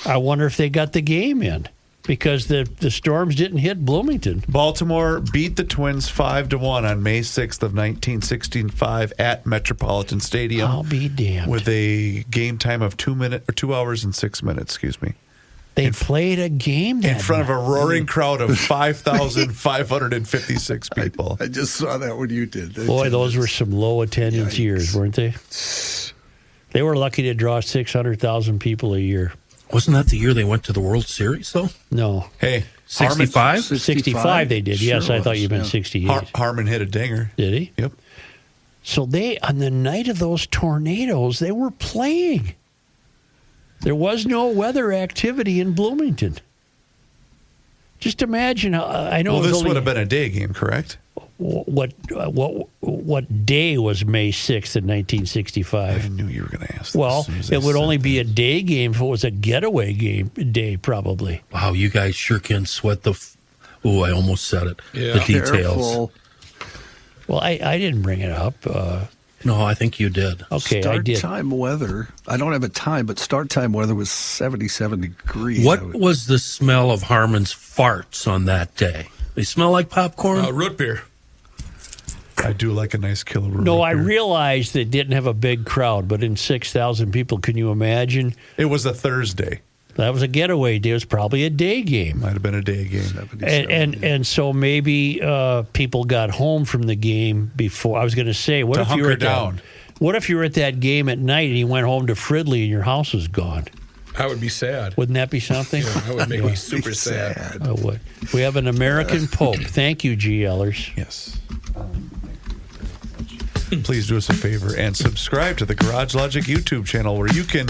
I wonder if they got the game in because the storms didn't hit Bloomington. Baltimore beat the Twins 5-1 on May 6th of 1965 at Metropolitan Stadium. I'll be damned. With a game time of 2 hours and 6 minutes, excuse me. They played a game that In front of a roaring crowd of 5,556 people. I just saw that when you did. Boy, those were some low attendance years, weren't they? They were lucky to draw 600,000 people a year. Wasn't that the year they went to the World Series, though? No. Hey, 65? 65 they did. Yes, Sure I thought was, you meant yeah. 68. Harmon hit a dinger. Did he? Yep. So they, on the night of those tornadoes, they were playing. There was no weather activity in Bloomington. Just imagine. I know. Well, it was this only- would have been a day game, correct? What day was May 6th in 1965? I knew you were going to ask. Well, as soon as I it would said only that. be a day game if it was a getaway game day, probably. Wow, you guys sure can sweat the. I almost said it. Yeah. The details. Careful. Well, I didn't bring it up. No, I think you did. Okay, I Start did. time weather. I don't have a time, but start time weather was 77 degrees. What was the smell of Harmon's farts on that day? They smell like popcorn? Root beer. I do like a nice killer root No, I beer. realized they didn't have a big crowd, but in 6,000 people, can you imagine? It was a Thursday. That was a getaway day. It was probably a day game. Might have been a day game. And so maybe people got home from the game before. I was going to say, what To if you were hunker down. What if you were at that game at night and you went home to Fridley and your house was gone? I would be sad. Wouldn't that be something? Yeah, that would make me super sad. I would. We have an American Pope. Thank you, GLers. Yes. Please do us a favor and subscribe to the Garage Logic YouTube channel where you can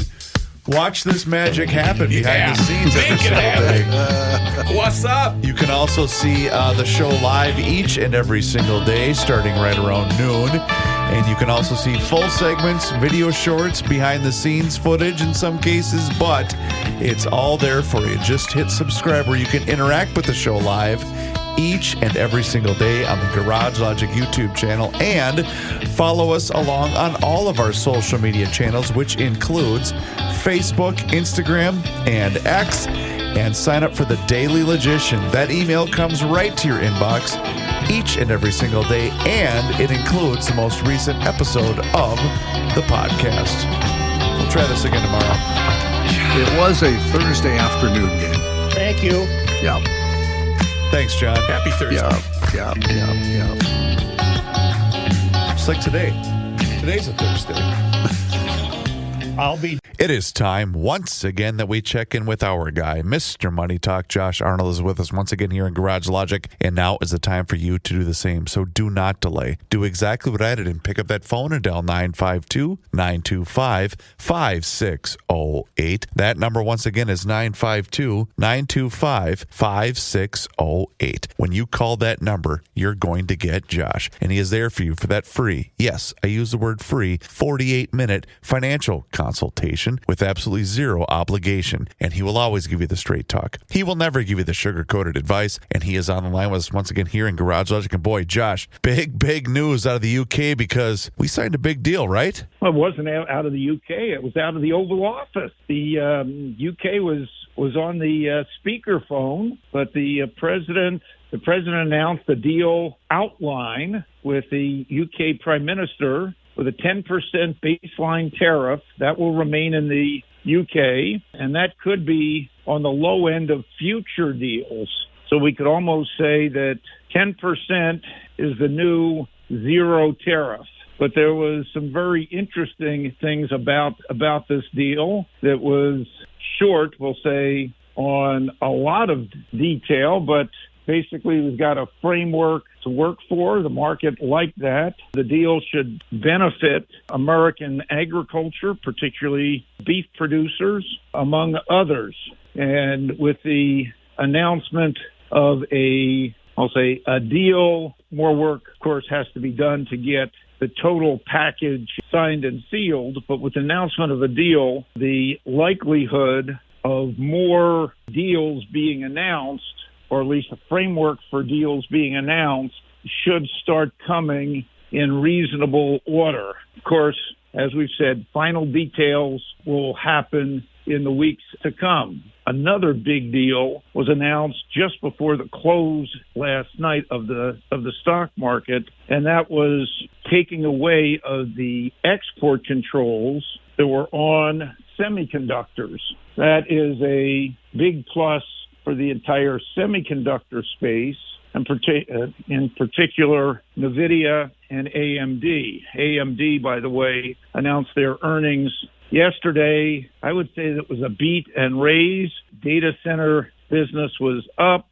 watch this magic happen behind the scenes every Make it single day. happen. What's up? You can also see the show live each and every single day starting right around noon. And you can also see full segments, video shorts, behind the scenes footage in some cases, but it's all there for you. Just hit subscribe where you can interact with the show live each and every single day on the Garage Logic YouTube channel, and follow us along on all of our social media channels, which includes Facebook, Instagram, and X, and sign up for the Daily Logician. That email comes right to your inbox each and every single day, and it includes the most recent episode of the podcast. We'll try this again tomorrow. It was a Thursday afternoon game. Thank you. Yeah. Thanks, John. Happy Thursday. Yeah. Just like today. Today's a Thursday. I'll be. It is time once again that we check in with our guy, Mr. Money Talk. Josh Arnold is with us once again here in Garage Logic, and now is the time for you to do the same. So do not delay. Do exactly what I did and pick up that phone and dial 952-925-5608. That number once again is 952-925-5608. When you call that number, you're going to get Josh, and he is there for you for that free, yes, I use the word free, 48-minute financial consultation. consultation with absolutely zero obligation, and he will always give you the straight talk. He will never give you the sugar-coated advice, and he is on the line with us once again here in Garage Logic. And boy, Josh, big news out of the UK because we signed a big deal, right? Well, it wasn't out of the UK. It was out of the Oval Office. The UK was on the speakerphone, but the president announced the deal outline with the UK Prime Minister with a 10% baseline tariff that will remain in the UK, and that could be on the low end of future deals. So we could almost say that 10% is the new zero tariff. But there was some very interesting things about this deal that was short, we'll say, on a lot of detail, but basically we've got a framework to work for. The market liked that. The deal should benefit American agriculture, particularly beef producers, among others. And with the announcement of a deal, more work, of course, has to be done to get the total package signed and sealed. But with the announcement of a deal, the likelihood of more deals being announced, or at least a framework for deals being announced, should start coming in reasonable order. Of course, as we've said, final details will happen in the weeks to come. Another big deal was announced just before the close last night of the stock market, and that was taking away of the export controls that were on semiconductors. That is a big plus for the entire semiconductor space, and in particular, NVIDIA and AMD. AMD, by the way, announced their earnings yesterday. I would say that was a beat and raise. Data center business was up,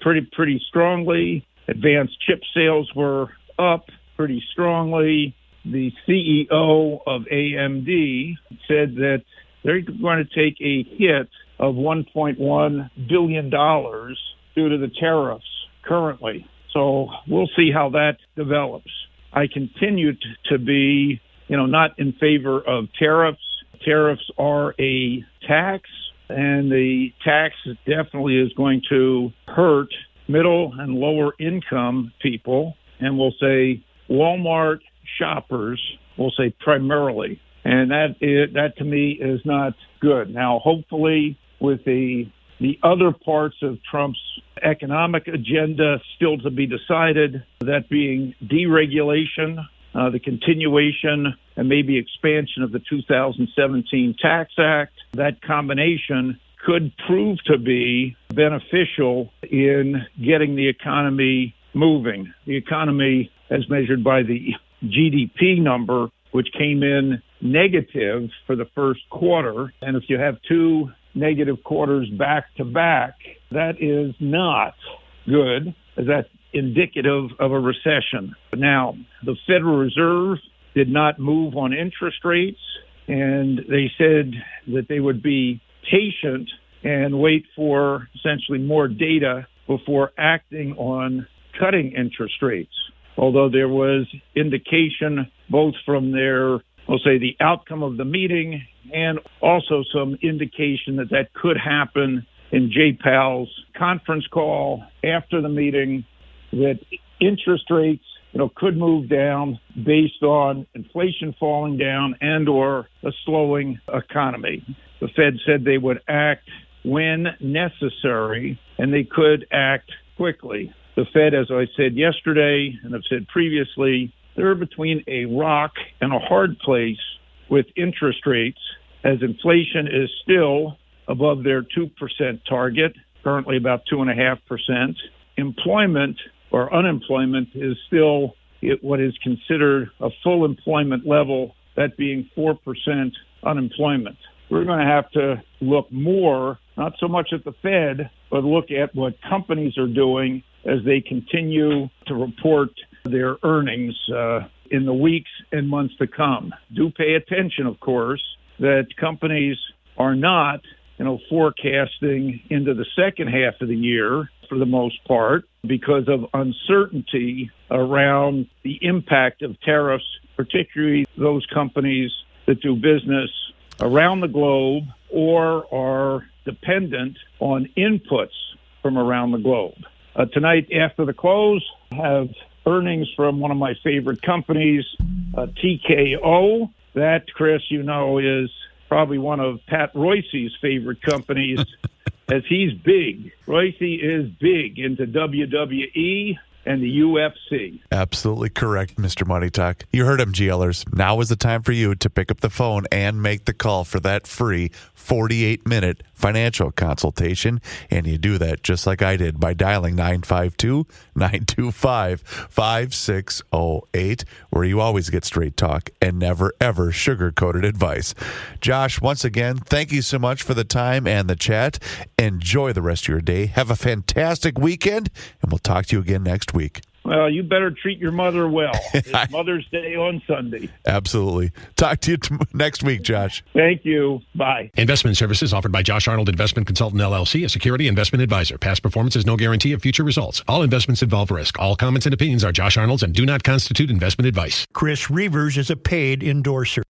pretty strongly. Advanced chip sales were up pretty strongly. The CEO of AMD said that they're going to take a hit of $1.1 billion due to the tariffs currently. So we'll see how that develops. I continue to be, not in favor of tariffs. Tariffs are a tax, and the tax definitely is going to hurt middle and lower income people, and we'll say Walmart shoppers, we'll say primarily. And that to me is not good. Now, hopefully, with the other parts of Trump's economic agenda still to be decided, that being deregulation, the continuation and maybe expansion of the 2017 Tax Act, that combination could prove to be beneficial in getting the economy moving. The economy, as measured by the GDP number, which came in negative for the first quarter, and if you have two negative quarters back to back, that is not good, as that's indicative of a recession. Now, the Federal Reserve did not move on interest rates, and they said that they would be patient and wait for essentially more data before acting on cutting interest rates. Although there was indication both from their, we'll say, the outcome of the meeting and also some indication that could happen in Jay Powell's conference call after the meeting, that interest rates, could move down based on inflation falling down and or a slowing economy. The Fed said they would act when necessary, and they could act quickly. The Fed, as I said yesterday, and I've said previously, they're between a rock and a hard place with interest rates, as inflation is still above their 2% target, currently about 2.5%. Employment or unemployment is still what is considered a full employment level, that being 4% unemployment. We're going to have to look more, not so much at the Fed, but look at what companies are doing as they continue to report their earnings in the weeks and months to come. Do pay attention, of course, that companies are not, forecasting into the second half of the year for the most part because of uncertainty around the impact of tariffs, particularly those companies that do business around the globe or are dependent on inputs from around the globe. Tonight, after the close, I have earnings from one of my favorite companies, TKO. That, Chris, you know, is probably one of Pat Royce's favorite companies, as he's big. Royce is big into WWE and the UFC. Absolutely correct, Mr. Money Talk. You heard him, GLers. Now is the time for you to pick up the phone and make the call for that free 48-minute financial consultation. And you do that just like I did by dialing 952-925-5608, where you always get straight talk and never, ever sugar-coated advice. Josh, once again, thank you so much for the time and the chat. Enjoy the rest of your day. Have a fantastic weekend, and we'll talk to you again next week. Well, you better treat your mother well. It's Mother's Day on Sunday. Absolutely. Talk to you next week, Josh. Thank you. Bye. Investment services offered by Josh Arnold Investment Consultant LLC, a security investment advisor. Past performance is no guarantee of future results. All investments involve risk. All comments and opinions are Josh Arnold's and do not constitute investment advice. Chris Reavers is a paid endorser.